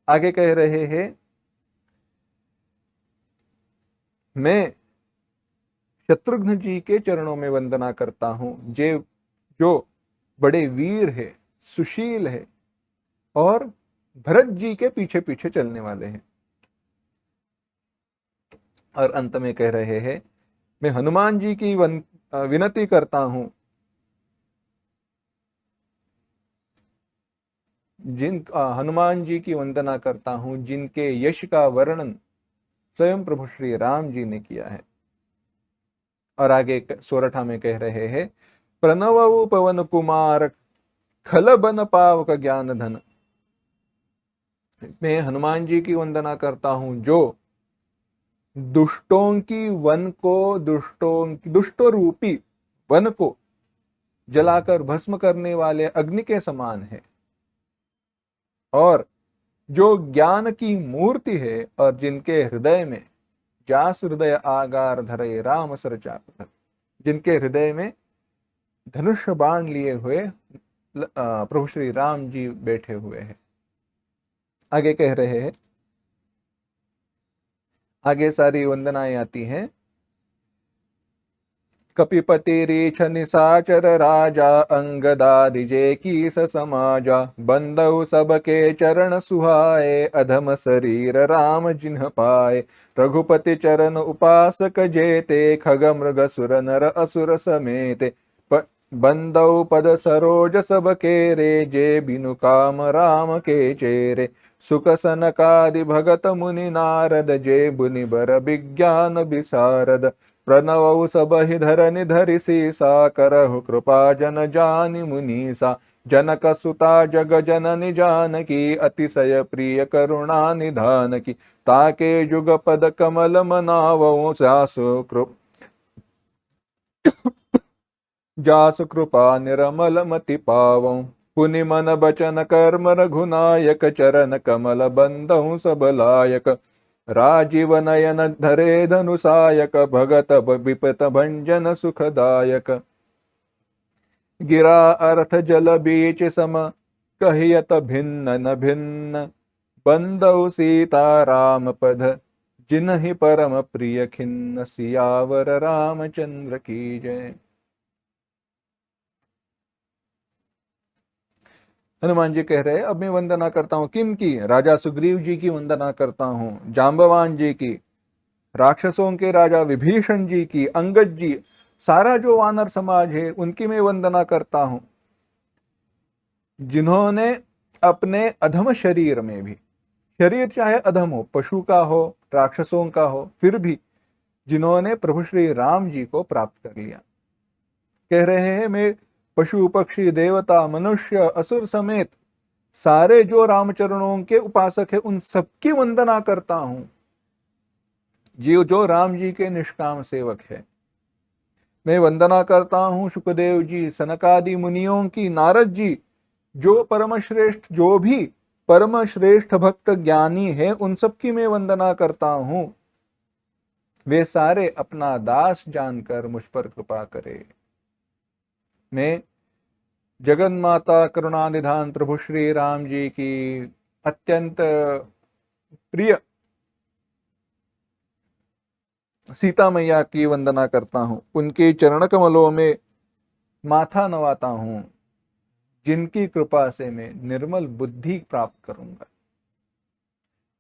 आगे कह रहे हैं, मैं शत्रुघ्न जी के चरणों में वंदना करता हूं, जो बड़े वीर है, सुशील है और भरत जी के पीछे पीछे चलने वाले हैं। और अंत में कह रहे हैं, मैं हनुमान जी की विनती करता हूं, हनुमान जी की वंदना करता हूं जिनके यश का वर्णन स्वयं प्रभु श्री राम जी ने किया है। और आगे सोरठा में कह रहे हैं, प्रणव पवन कुमार खल बन पावक ज्ञान धन। मैं हनुमान जी की वंदना करता हूं जो दुष्टों की वन को, दुष्ट रूपी वन को जलाकर भस्म करने वाले अग्नि के समान है, और जो ज्ञान की मूर्ति है और जिनके हृदय में जास हृदय आगार धरे राम सर चाप, जिनके हृदय में धनुष बाण लिए हुए प्रभु श्री राम जी बैठे हुए हैं। आगे कह रहे हैं, आगे सारी वंदनाएं आती हैं। कपिपति रीछ निशाचर राजा, अंगदादिजे की समाजा, बंदौ सबके चरण सुहाए, अधम शरीर राम जिन्ह पाए, रघुपति चरण उपासक जेते, खग मृग सुर नर असुर समेते, बंदौ पद सरोज सबके रे, जे बिनु काम राम के चेरे, सुख सनकादि भगत मुनि नारद, जे बुनि बर विज्ञान विशारद, प्रणव सबहि धरनि धरि सीसा, करहु कृपा जन जानि मुनीसा, जनक सुता जग जननि जानकी, अतिशय प्रिय करुणा निधान की, ताके जुग पद कमल मनावो, जासु कृपा निरमल मति पावो, पुनि मन बचन कर्म रघुनायक, चरण कमल बंदहु सब लायक, राजीव नयन धरे धनुषायक, भगत विपत भंजन सुखदायक, गिरा अर्थ जल बीच सम, कहियत भिन्न न भिन्न, बंदौ सीता राम पद, जिन्हि परम प्रिय खिन्न, सियावर रामचंद्र की जय। हनुमान जी कह रहे हैं, अब मैं वंदना करता हूं किन की? राजा सुग्रीव जी की वंदना करता हूं, जांबवान जी की, राक्षसों के राजा विभीषण जी की, अंगद जी, सारा जो वानर समाज है उनकी मैं वंदना करता हूं, जिन्होंने अपने अधम शरीर में भी, शरीर चाहे अधम हो, पशु का हो, राक्षसों का हो, फिर भी जिन्होंने प्रभु श्री राम जी को प्राप्त कर लिया। कह रहे हैं, मैं पशु पक्षी देवता मनुष्य असुर समेत सारे जो रामचरणों के उपासक है उन सबकी वंदना करता हूं। जो राम जी के निष्काम सेवक है, मैं वंदना करता हूं सुखदेव जी, सनकादि मुनियों की, नारद जी, जो परम श्रेष्ठ, जो भी परम श्रेष्ठ भक्त ज्ञानी है, उन सब की मैं वंदना करता हूं। वे सारे अपना दास जानकर मुझ पर कृपा करे। मैं जगन माता करुणा निधान प्रभु श्री राम जी की अत्यंत प्रिय सीता मैया की वंदना करता हूं, उनके चरण कमलों में माथा नवाता हूं, जिनकी कृपा से मैं निर्मल बुद्धि प्राप्त करूंगा।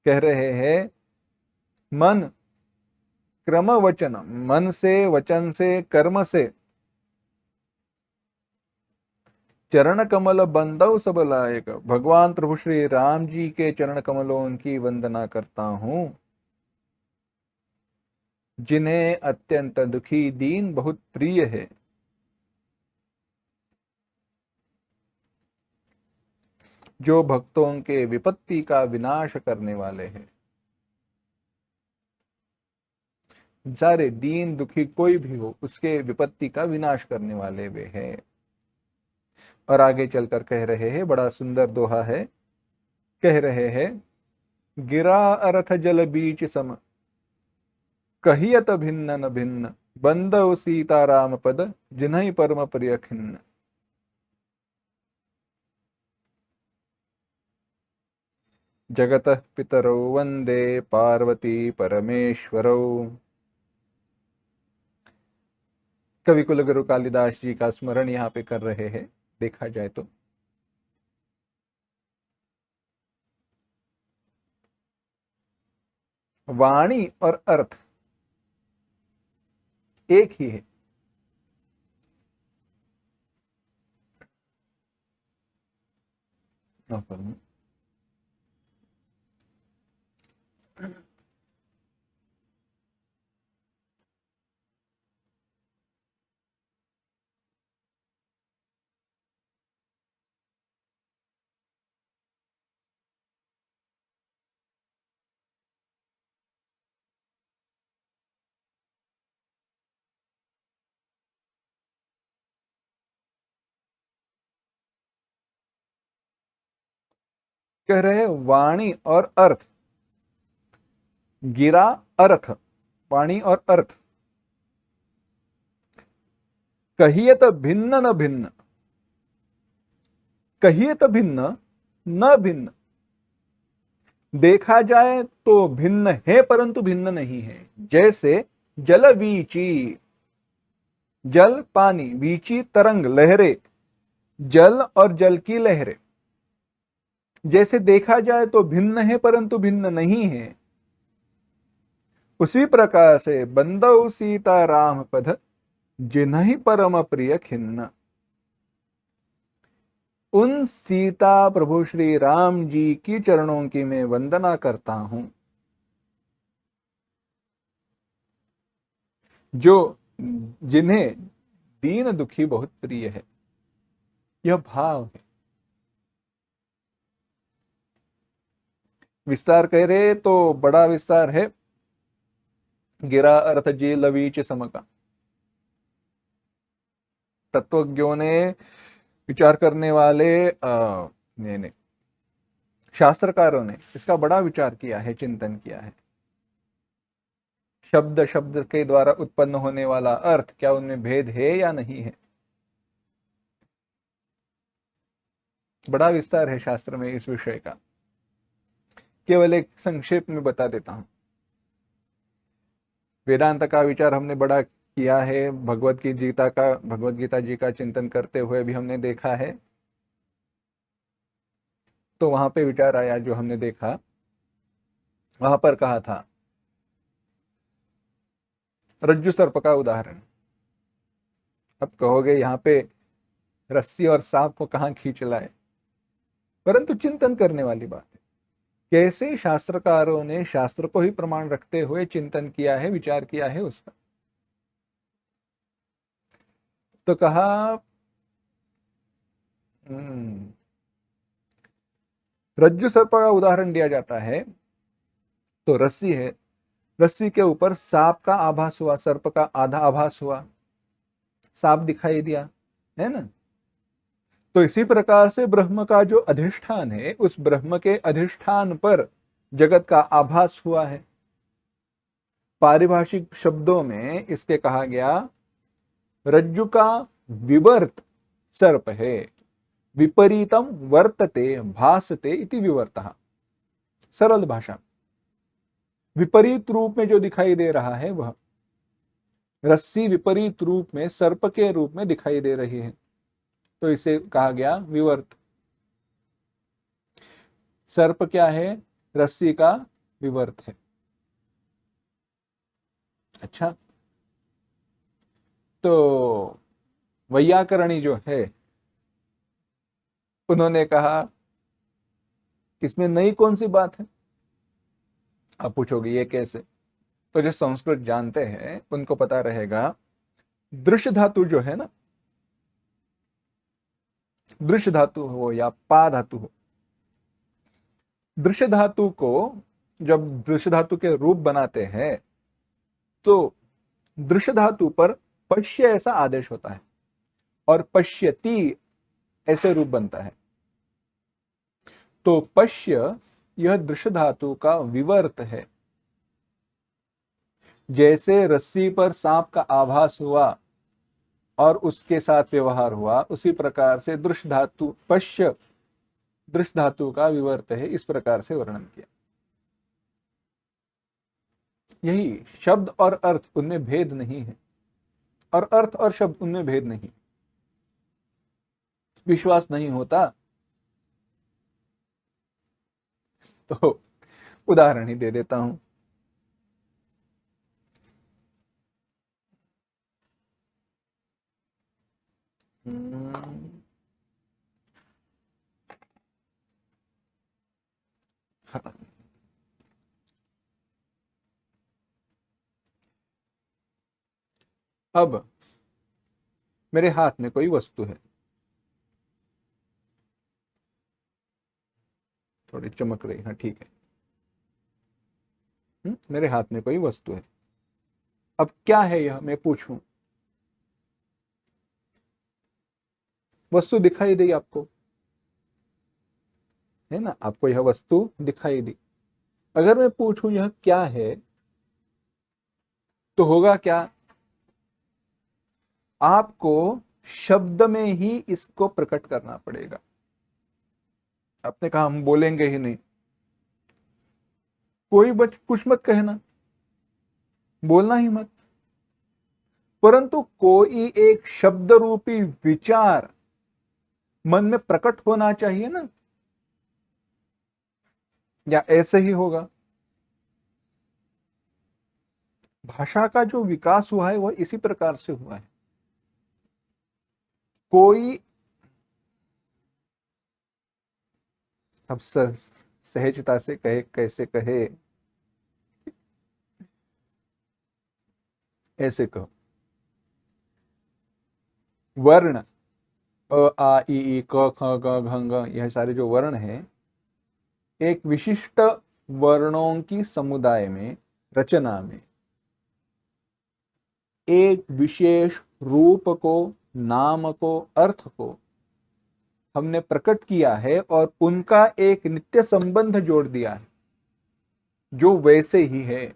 कह रहे हैं मन क्रम वचन, मन से, वचन से, कर्म से चरण कमल बंदव सब लायक। भगवान प्रभु श्री राम जी के चरण कमलों की वंदना करता हूं, जिन्हें अत्यंत दुखी दीन बहुत प्रिय है। जो भक्तों के विपत्ति का विनाश करने वाले हैं। सारे दीन दुखी कोई भी हो, उसके विपत्ति का विनाश करने वाले वे हैं। और आगे चलकर कह रहे हैं, बड़ा सुंदर दोहा है, कह रहे हैं गिरा अर्थ जल बीच सम, कहियत भिन्न न भिन्न, बंदव सीताराम पद, जिन्हि परम प्रिय खिन्न। जगत पितरौ वंदे पार्वती परमेश्वरौ। कवि कुलगुरु कालिदास जी का स्मरण यहाँ पे कर रहे हैं, देखा जाए तो। वाणी और अर्थ एक ही है। कह रहे हैं वाणी और अर्थ, गिरा अर्थ, वाणी और अर्थ, कहियत भिन्न न भिन्न, कहियत भिन्न न भिन्न, देखा जाए तो भिन्न है परंतु भिन्न नहीं है। जैसे जल वीची, जल पानी, वीची तरंग लहरें, जल और जल की लहरें जैसे देखा जाए तो भिन्न है परंतु भिन्न नहीं है, उसी प्रकार से बंदौ सीता राम पद, जिन्हि परम प्रिय खिन्न। उन सीता प्रभु श्री राम जी की चरणों की मैं वंदना करता हूं, जो जिन्हें दीन दुखी बहुत प्रिय है। यह भाव है। विस्तार कह रहे तो बड़ा विस्तार है। गिरा अर्थ जी लवीच समका। तत्वज्ञों ने, विचार करने वाले ने शास्त्रकारों ने इसका बड़ा विचार किया है, चिंतन किया है। शब्द शब्द के द्वारा उत्पन्न होने वाला अर्थ, क्या उनमें भेद है या नहीं है। बड़ा विस्तार है शास्त्र में इस विषय का, केवल एक संक्षेप में बता देता हूं। वेदांत का विचार हमने बड़ा किया है, भगवत गीता जी का चिंतन करते हुए भी हमने देखा है। तो वहां पे विचार आया, जो हमने देखा वहां पर कहा था रज्जु सर्प का उदाहरण। अब कहोगे यहां पे रस्सी और सांप को कहां खींच लाए, परंतु चिंतन करने वाली बात है। कैसे शास्त्रकारों ने शास्त्र को ही प्रमाण रखते हुए चिंतन किया है, विचार किया है उसका। तो कहा रज्जु सर्प का उदाहरण दिया जाता है तो रस्सी है, रस्सी के ऊपर सांप का आभास हुआ, सर्प का आधा आभास हुआ, सांप दिखाई दिया, है ना। तो इसी प्रकार से ब्रह्म का जो अधिष्ठान है, उस ब्रह्म के अधिष्ठान पर जगत का आभास हुआ है। पारिभाषिक शब्दों में इसके कहा गया रज्जु का विवर्त सर्प है, विपरीतम वर्तते भासते इति विवर्तः। सरल भाषा, विपरीत रूप में जो दिखाई दे रहा है वह रस्सी विपरीत रूप में सर्प के रूप में दिखाई दे रही है, तो इसे कहा गया विवर्त। सर्प क्या है? रस्सी का विवर्त है। अच्छा, तो वैयाकरणी जो है उन्होंने कहा इसमें नई कौन सी बात है? आप पूछोगे ये कैसे? तो जो संस्कृत जानते हैं उनको पता रहेगा, दृश्य धातु जो है ना, दृश्य धातु हो या पा धातु हो, दृश्य धातु को जब दृश्य धातु के रूप बनाते हैं तो दृश्य धातु पर पश्य ऐसा आदेश होता है और पश्यति ऐसे रूप बनता है। तो पश्य यह दृश्य धातु का विवर्त है। जैसे रस्सी पर सांप का आभास हुआ और उसके साथ व्यवहार हुआ, उसी प्रकार से दृश्य धातु पश्य दृश्य धातु का विवर्त है, इस प्रकार से वर्णन किया। यही शब्द और अर्थ उनमें भेद नहीं है, और अर्थ और शब्द उनमें भेद नहीं। विश्वास नहीं होता तो उदाहरण ही दे देता हूं। हाँ। अब मेरे हाथ में कोई वस्तु है, थोड़ी चमक रही, हाँ ठीक है। मेरे हाथ में कोई वस्तु है। अब क्या है यह, मैं पूछूं। वस्तु दिखाई दी आपको, है ना, आपको यह वस्तु दिखाई दी। अगर मैं पूछूं यह क्या है, तो होगा क्या? आपको शब्द में ही इसको प्रकट करना पड़ेगा। आपने कहा हम बोलेंगे ही नहीं, कोई कुछ मत कहना, बोलना ही मत, परंतु कोई एक शब्द रूपी विचार मन में प्रकट होना चाहिए ना, या ऐसे ही होगा? भाषा का जो विकास हुआ है वह इसी प्रकार से हुआ है। कोई अब सहजता से कहे, कैसे कहे, ऐसे कहो। वर्ण अ आ इ ई क ख ग घ ङ, यह सारे जो वर्ण हैं, एक विशिष्ट वर्णों की समुदाय में, रचना में एक विशेष रूप को, नाम को, अर्थ को हमने प्रकट किया है और उनका एक नित्य संबंध जोड़ दिया है जो वैसे ही है।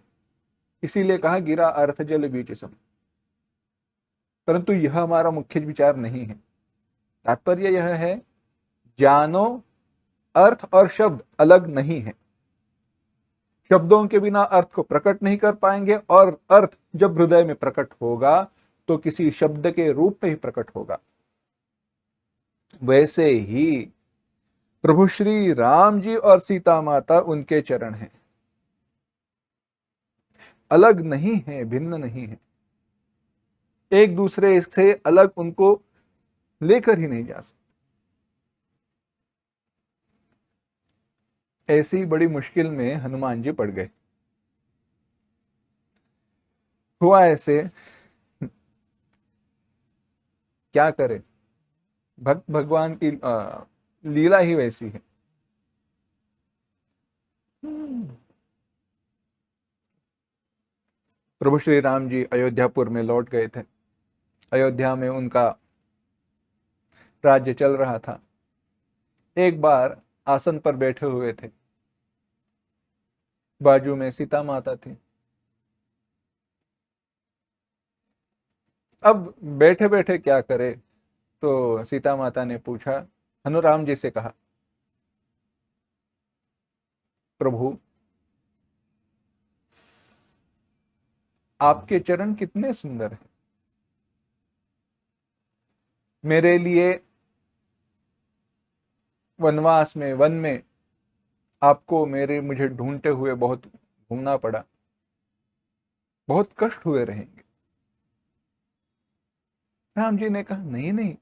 इसीलिए कहा गिरा अर्थ जल बीच सम। परंतु यह हमारा मुख्य विचार नहीं है। तात्पर्य यह है, जानो अर्थ और शब्द अलग नहीं है। शब्दों के बिना अर्थ को प्रकट नहीं कर पाएंगे, और अर्थ जब हृदय में प्रकट होगा तो किसी शब्द के रूप में ही प्रकट होगा। वैसे ही प्रभु श्री राम जी और सीता माता उनके चरण हैं, अलग नहीं है, भिन्न नहीं है, एक दूसरे से अलग उनको लेकर ही नहीं जा सकते। ऐसी बड़ी मुश्किल में हनुमान जी पड़ गए। हुआ ऐसे, क्या करे, भगवान की लीला ही वैसी है। प्रभु श्री राम जी अयोध्यापुर में लौट गए थे। अयोध्या में उनका राज्य चल रहा था। एक बार आसन पर बैठे हुए थे, बाजू में सीता माता थी। अब बैठे बैठे क्या करे, तो सीता माता ने पूछा, हनुराम जी से कहा, प्रभु आपके चरण कितने सुंदर हैं। मेरे लिए वनवास में, वन में आपको मुझे ढूंढते हुए बहुत घूमना पड़ा, बहुत कष्ट हुए रहेंगे। राम जी ने कहा, नहीं नहीं,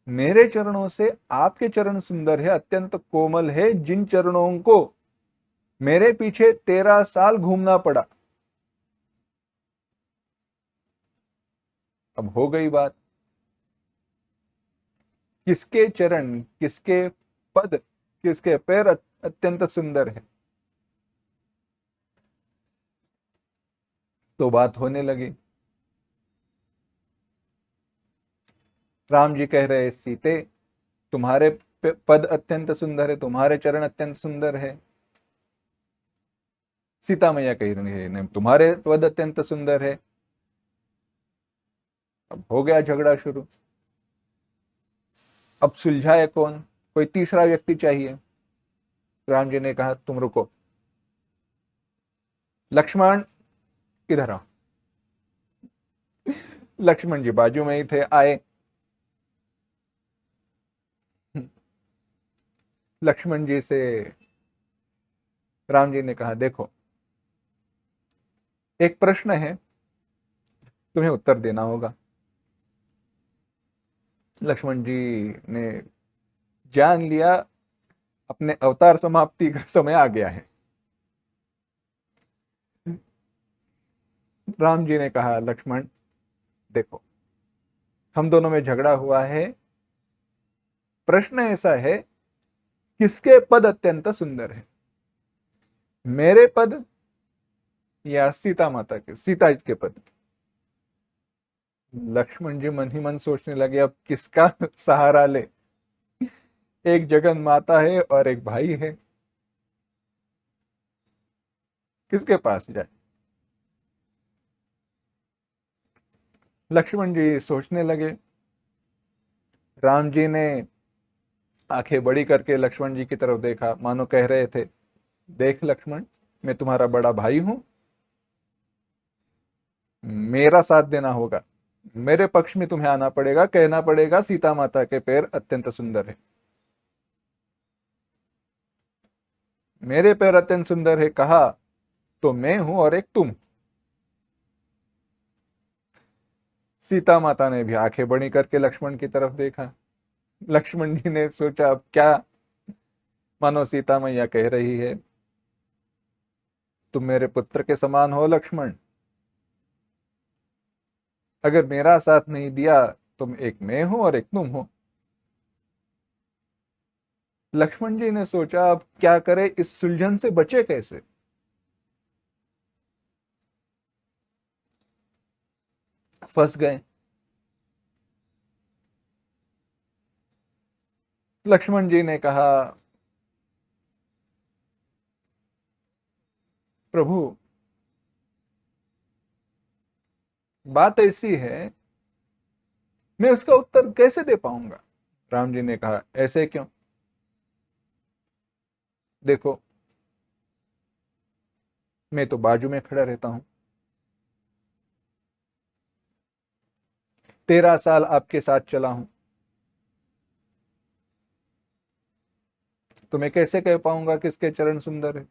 मेरे चरणों से आपके चरण सुंदर है, अत्यंत कोमल है, जिन चरणों को मेरे पीछे 13 साल घूमना पड़ा। अब हो गई बात, किसके चरण, किसके पद, किसके पैर अत्यंत सुंदर है, तो बात होने लगी। राम जी कह रहे, सीते तुम्हारे पद अत्यंत सुंदर है, तुम्हारे चरण अत्यंत सुंदर है। सीता मैया कह रही है, नहीं तुम्हारे पद अत्यंत सुंदर है। अब हो गया झगड़ा शुरू। अब सुलझाए कौन, कोई तीसरा व्यक्ति चाहिए। राम जी ने कहा, तुम रुको, लक्ष्मण इधर आओ। लक्ष्मण जी बाजू में ही थे, आए। लक्ष्मण जी से राम जी ने कहा, देखो एक प्रश्न है, तुम्हें उत्तर देना होगा। लक्ष्मण जी ने जान लिया अपने अवतार समाप्ति का समय आ गया है। राम जी ने कहा, लक्ष्मण देखो, हम दोनों में झगड़ा हुआ है, प्रश्न ऐसा है, किसके पद अत्यंत सुंदर है, मेरे पद या सीता माता के, सीता के पद। लक्ष्मण जी मन ही मन सोचने लगे, अब किसका सहारा ले, एक जगन माता है और एक भाई है, किसके पास जाए। लक्ष्मण जी सोचने लगे। राम जी ने आंखें बड़ी करके लक्ष्मण जी की तरफ देखा, मानो कह रहे थे, देख लक्ष्मण, मैं तुम्हारा बड़ा भाई हूं, मेरा साथ देना होगा, मेरे पक्ष में तुम्हें आना पड़ेगा, कहना पड़ेगा सीता माता के पैर अत्यंत सुंदर है। मेरे पैर अत्यंत सुंदर है कहा तो मैं हूं और एक तुम। सीता माता ने भी आंखें बड़ी करके लक्ष्मण की तरफ देखा। लक्ष्मण जी ने सोचा, अब क्या, मानो सीता मैया कह रही है, तुम मेरे पुत्र के समान हो लक्ष्मण, अगर मेरा साथ नहीं दिया, तुम एक मैं हूं और एक तुम हो। लक्ष्मण जी ने सोचा, अब क्या करे, इस सुलझन से बचे कैसे। फंस गए। लक्ष्मण जी ने कहा, प्रभु बात ऐसी है, मैं उसका उत्तर कैसे दे पाऊंगा। राम जी ने कहा, ऐसे क्यों, देखो मैं तो बाजू में खड़ा रहता हूं, 13 साल आपके साथ चला हूं, तो मैं कैसे कह पाऊंगा किसके चरण सुंदर है।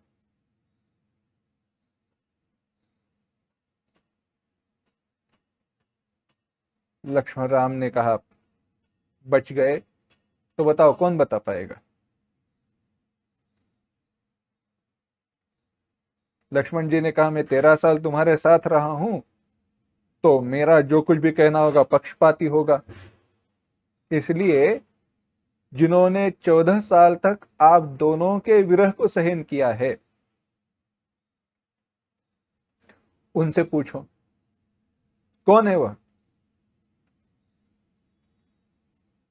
लक्ष्मण राम ने कहा, बच गए, तो बताओ कौन बता पाएगा। लक्ष्मण जी ने कहा, मैं 13 साल तुम्हारे साथ रहा हूं, तो मेरा जो कुछ भी कहना होगा पक्षपाती होगा, इसलिए जिन्होंने 14 साल तक आप दोनों के विरह को सहन किया है, उनसे पूछो कौन है वह।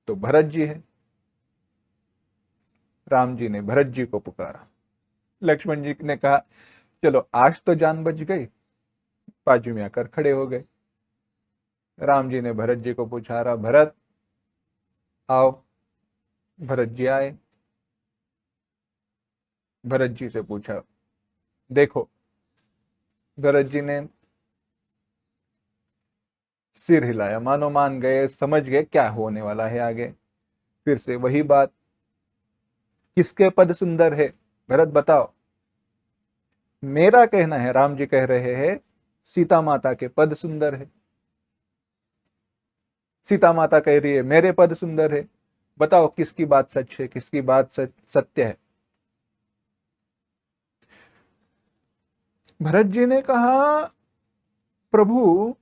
तो भरत जी है। राम जी ने भरत जी को पुकारा। लक्ष्मण जी ने कहा चलो आज तो जान बच गई। बाजू में आकर खड़े हो गए। राम जी ने भरत जी को पूछा, रहा भरत आओ। भरत जी आए। भरत जी से पूछा, देखो। भरत जी ने सिर हिलाया, मानो मान गए, समझ गए क्या होने वाला है आगे। फिर से वही बात, किसके पद सुंदर है भरत बताओ। मेरा कहना है, राम जी कह रहे हैं, सीता माता के पद सुंदर है। सीता माता कह रही है मेरे पद सुंदर है। बताओ किसकी बात सच है, किसकी बात सत्य है। भरत जी ने कहा, प्रभु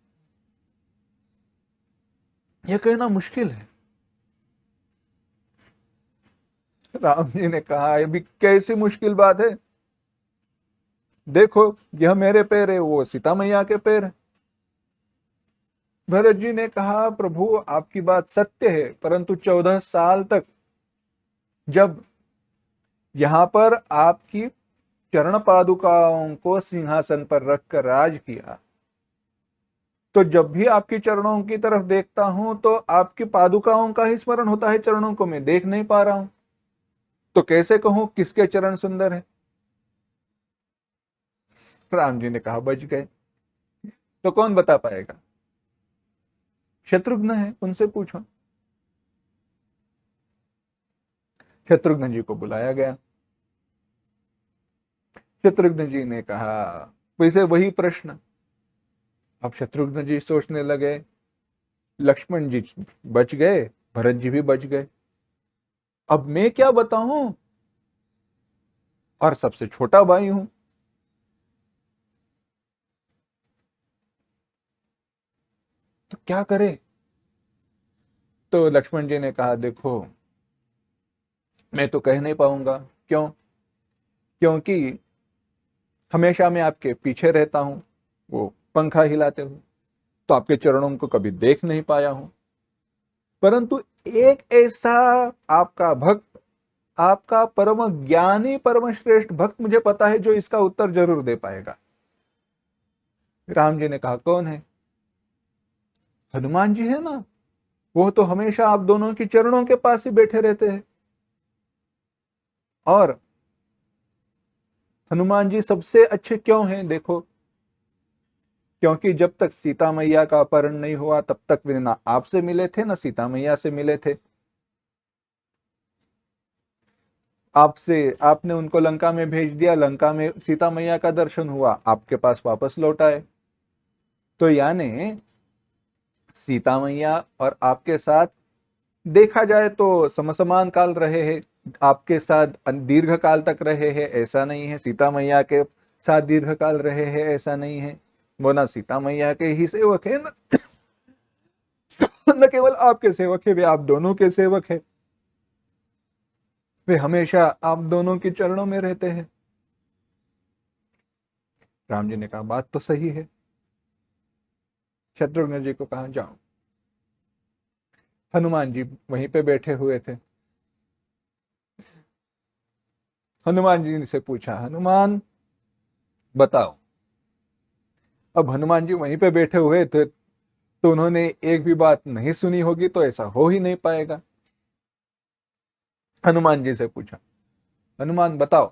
यह कहना मुश्किल है। राम जी ने कहा, ये भी कैसी मुश्किल बात है। देखो यह मेरे पैर है, वो सीता मैया के पैर है। भरत जी ने कहा, प्रभु आपकी बात सत्य है, परंतु 14 साल तक जब यहां पर आपकी चरण पादुकाओं को सिंहासन पर रखकर राज किया, तो जब भी आपकी चरणों की तरफ देखता हूं तो आपकी पादुकाओं का ही स्मरण होता है, चरणों को मैं देख नहीं पा रहा हूं। तो कैसे कहूं किसके चरण सुंदर है। राम जी ने कहा, बच गए। तो कौन बता पाएगा। शत्रुघ्न है, उनसे पूछो। शत्रुघ्न जी को बुलाया गया। शत्रुघ्न जी ने कहा, वैसे वही प्रश्न। अब शत्रुघ्न जी सोचने लगे, लक्ष्मण जी बच गए, भरत जी भी बच गए, अब मैं क्या बताऊं, और सबसे छोटा भाई हूं। तो क्या करे। तो लक्ष्मण जी ने कहा, देखो मैं तो कह नहीं पाऊंगा। क्यों। क्योंकि हमेशा मैं आपके पीछे रहता हूं, वो पंखा हिलाते हुए, तो आपके चरणों को कभी देख नहीं पाया हूं। परंतु एक ऐसा आपका भक्त, आपका परम ज्ञानी परम श्रेष्ठ भक्त मुझे पता है जो इसका उत्तर जरूर दे पाएगा। राम जी ने कहा, कौन है। हनुमान जी है ना, वो तो हमेशा आप दोनों की चरणों के पास ही बैठे रहते हैं। और हनुमान जी सबसे अच्छे क्यों हैं, देखो। क्योंकि जब तक सीता मैया का अपहरण नहीं हुआ तब तक वे ना आपसे मिले थे ना सीता मैया से मिले थे। आपसे, आपने उनको लंका में भेज दिया, लंका में सीता मैया का दर्शन हुआ, आपके पास वापस लौट आए। तो यानी सीता मैया और आपके साथ देखा जाए तो समसमान काल रहे हैं, आपके साथ दीर्घ काल तक रहे हैं ऐसा नहीं है, सीता मैया के साथ दीर्घ काल रहे हैं ऐसा नहीं है। वो ना सीता मैया के ही सेवक है ना न केवल आपके सेवक है, वे आप दोनों के सेवक है। वे हमेशा आप दोनों के चरणों में रहते हैं। राम जी ने कहा, बात तो सही है। शत्रुघ्न जी को कहा, जाओ। हनुमान जी वहीं पे बैठे हुए थे। हनुमान जी से पूछा, हनुमान बताओ। अब हनुमान जी वहीं पे बैठे हुए थे, तो उन्होंने एक भी बात नहीं सुनी होगी, तो ऐसा हो ही नहीं पाएगा। हनुमान जी से पूछा, हनुमान बताओ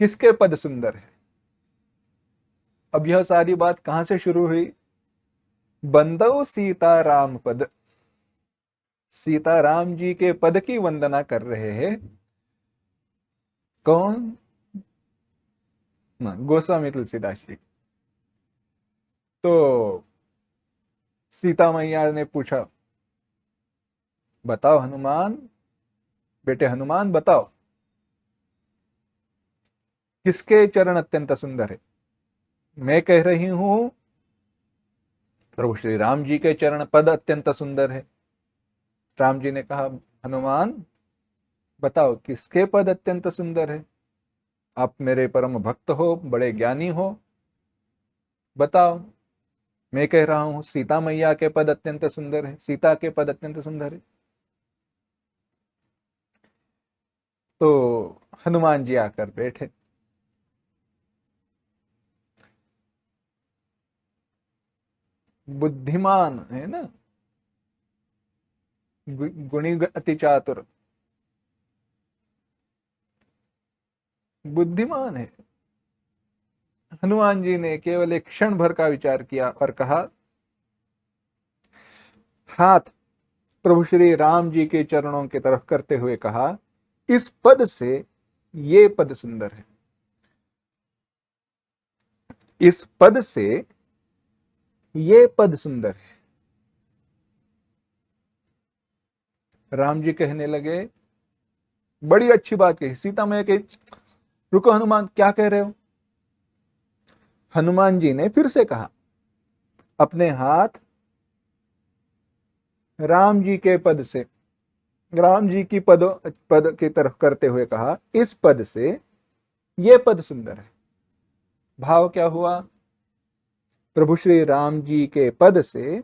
किसके पद सुंदर है। अब यह सारी बात कहां से शुरू हुई। बंदो सीता राम पद, सीता राम जी के पद की वंदना कर रहे हैं। कौन ना, गोस्वामी तुलसीदास जी। तो सीता मैया ने पूछा, बताओ हनुमान, बेटे हनुमान बताओ किसके चरण अत्यंत सुंदर है। मैं कह रही हूं प्रभु श्री राम जी के चरण पद अत्यंत सुंदर है। राम जी ने कहा, हनुमान बताओ किसके पद अत्यंत सुंदर है? आप मेरे परम भक्त हो, बड़े ज्ञानी हो, बताओ। मैं कह रहा हूं सीता मैया के पद अत्यंत सुंदर है, सीता के पद अत्यंत सुंदर है। तो हनुमान जी आकर बैठे। बुद्धिमान है ना, गुणी अति चातुर, बुद्धिमान है। हनुमान जी ने केवल एक क्षण भर का विचार किया और कहा, हाथ प्रभु श्री राम जी के चरणों की तरफ करते हुए कहा, इस पद से ये पद सुंदर है, इस पद से ये पद सुंदर है। राम जी कहने लगे, बड़ी अच्छी बात कही। सीता मैया कही, रुको हनुमान, क्या कह रहे हो? हनुमान जी ने फिर से कहा, अपने हाथ राम जी के पद से, राम जी की पद की तरफ करते हुए कहा, इस पद से ये पद सुंदर है। भाव क्या हुआ? प्रभु श्री राम जी के पद से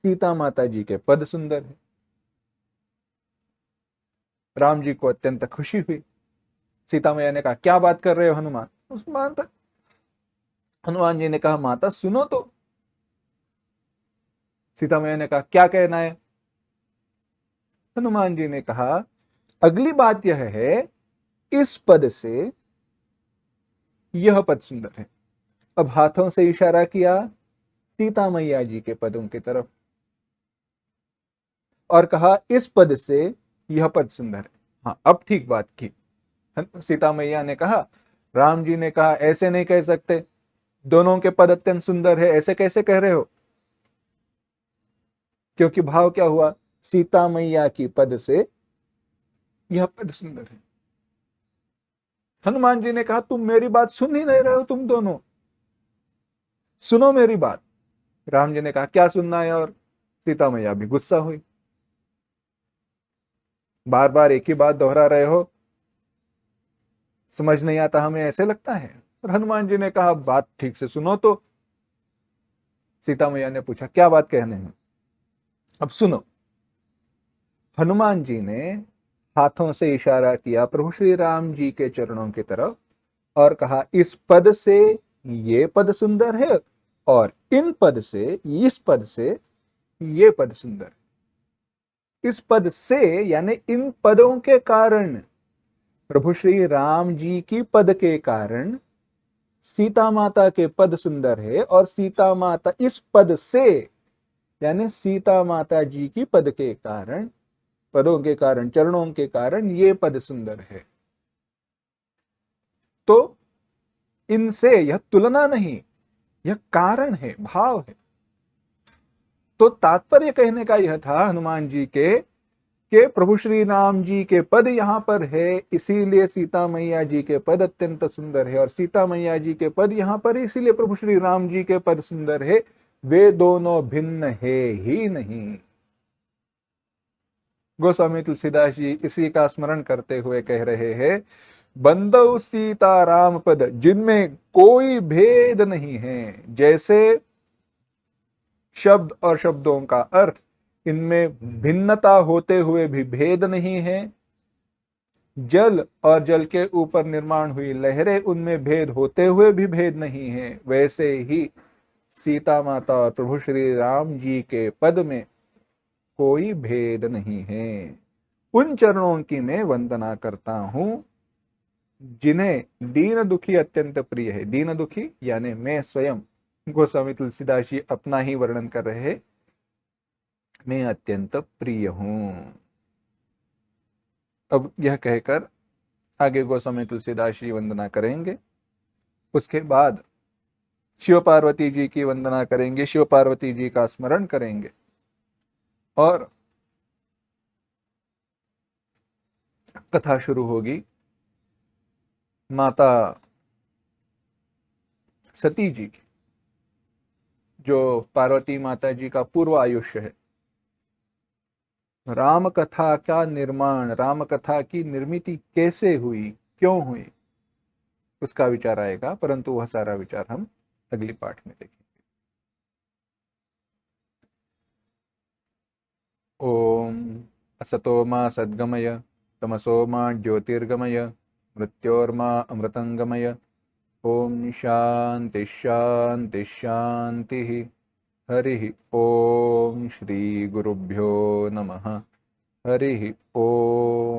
सीता माता जी के पद सुंदर है। राम जी को अत्यंत खुशी हुई। सीता मैया ने कहा, क्या बात कर रहे हो हनुमान? उस माता हनुमान जी ने कहा, माता सुनो तो। सीता मैया ने कहा, क्या कहना है? हनुमान जी ने कहा, अगली बात यह है, इस पद से यह पद सुंदर है। अब हाथों से इशारा किया सीता मैया जी के पदों की तरफ और कहा, इस पद से यह पद सुंदर है। हाँ, अब ठीक बात की। सीता मैया ने कहा, राम जी ने कहा ऐसे नहीं कह सकते, दोनों के पद अत्यंत सुंदर है, ऐसे कैसे कह रहे हो? क्योंकि भाव क्या हुआ, सीता मैया की पद से यह पद सुंदर है। हनुमान जी ने कहा, तुम मेरी बात सुन ही नहीं रहे हो, तुम दोनों सुनो मेरी बात। राम जी ने कहा, क्या सुनना है? और सीता मैया भी गुस्सा हुई, बार बार एक ही बात दोहरा रहे हो, समझ नहीं आता हमें, ऐसे लगता है। और हनुमान जी ने कहा, बात ठीक से सुनो तो। सीता मैया ने पूछा, क्या बात कहने हैं? अब सुनो। हनुमान जी ने हाथों से इशारा किया प्रभु श्री राम जी के चरणों की तरफ और कहा, इस पद से ये पद सुंदर है और इन पद से, इस पद से ये पद सुंदर है। इस पद से यानी इन पदों के कारण, प्रभु श्री राम जी की पद के कारण सीता माता के पद सुंदर है, और सीता माता इस पद से यानी सीता माता जी की पद के कारण, पदों के कारण, चरणों के कारण ये पद सुंदर है। तो इनसे यह तुलना नहीं, यह कारण है, भाव है। तो तात्पर्य कहने का यह था हनुमान जी के प्रभु श्री राम जी के पद यहां पर है, इसीलिए सीता मैया जी के पद अत्यंत सुंदर है, और सीता मैया जी के पद यहां पर है, इसीलिए प्रभु श्री राम जी के पद सुंदर है। वे दोनों भिन्न है ही नहीं। गोस्वामी तुलसीदास जी इसी का स्मरण करते हुए कह रहे हैं, बंदौ सीता राम पद जिनमें कोई भेद नहीं है। जैसे शब्द और शब्दों का अर्थ, इनमें भिन्नता होते हुए भी भेद नहीं है, जल और जल के ऊपर निर्माण हुई लहरें, उनमें भेद होते हुए भी भेद नहीं है, वैसे ही सीता माता और प्रभु श्री राम जी के पद में कोई भेद नहीं है। उन चरणों की मैं वंदना करता हूं जिन्हें दीन दुखी अत्यंत प्रिय है। दीन दुखी यानी मैं स्वयं। गोस्वामी तुलसीदास जी अपना ही वर्णन कर रहे हैं, मैं अत्यंत प्रिय हूं। अब यह कहकर आगे गोस्वामी तुलसीदास जी वंदना करेंगे। उसके बाद शिव पार्वती जी की वंदना करेंगे, शिव पार्वती जी का स्मरण करेंगे, और कथा शुरू होगी माता सती जी की, जो पार्वती माता जी का पूर्व आयुष्य है। राम कथा का निर्माण, राम कथा की निर्मित कैसे हुई, क्यों हुई, उसका विचार आएगा, परंतु वह सारा विचार हम अगली पाठ में देखेंगे। ओम असतो मा सद्गमय, तमसो मा ज्योतिर्गमय, मृत्योर्मा अमृतंगमय। ओम शांति शांति शांति। हरि ओम श्री गुरुभ्यो नमः। हरि ओम।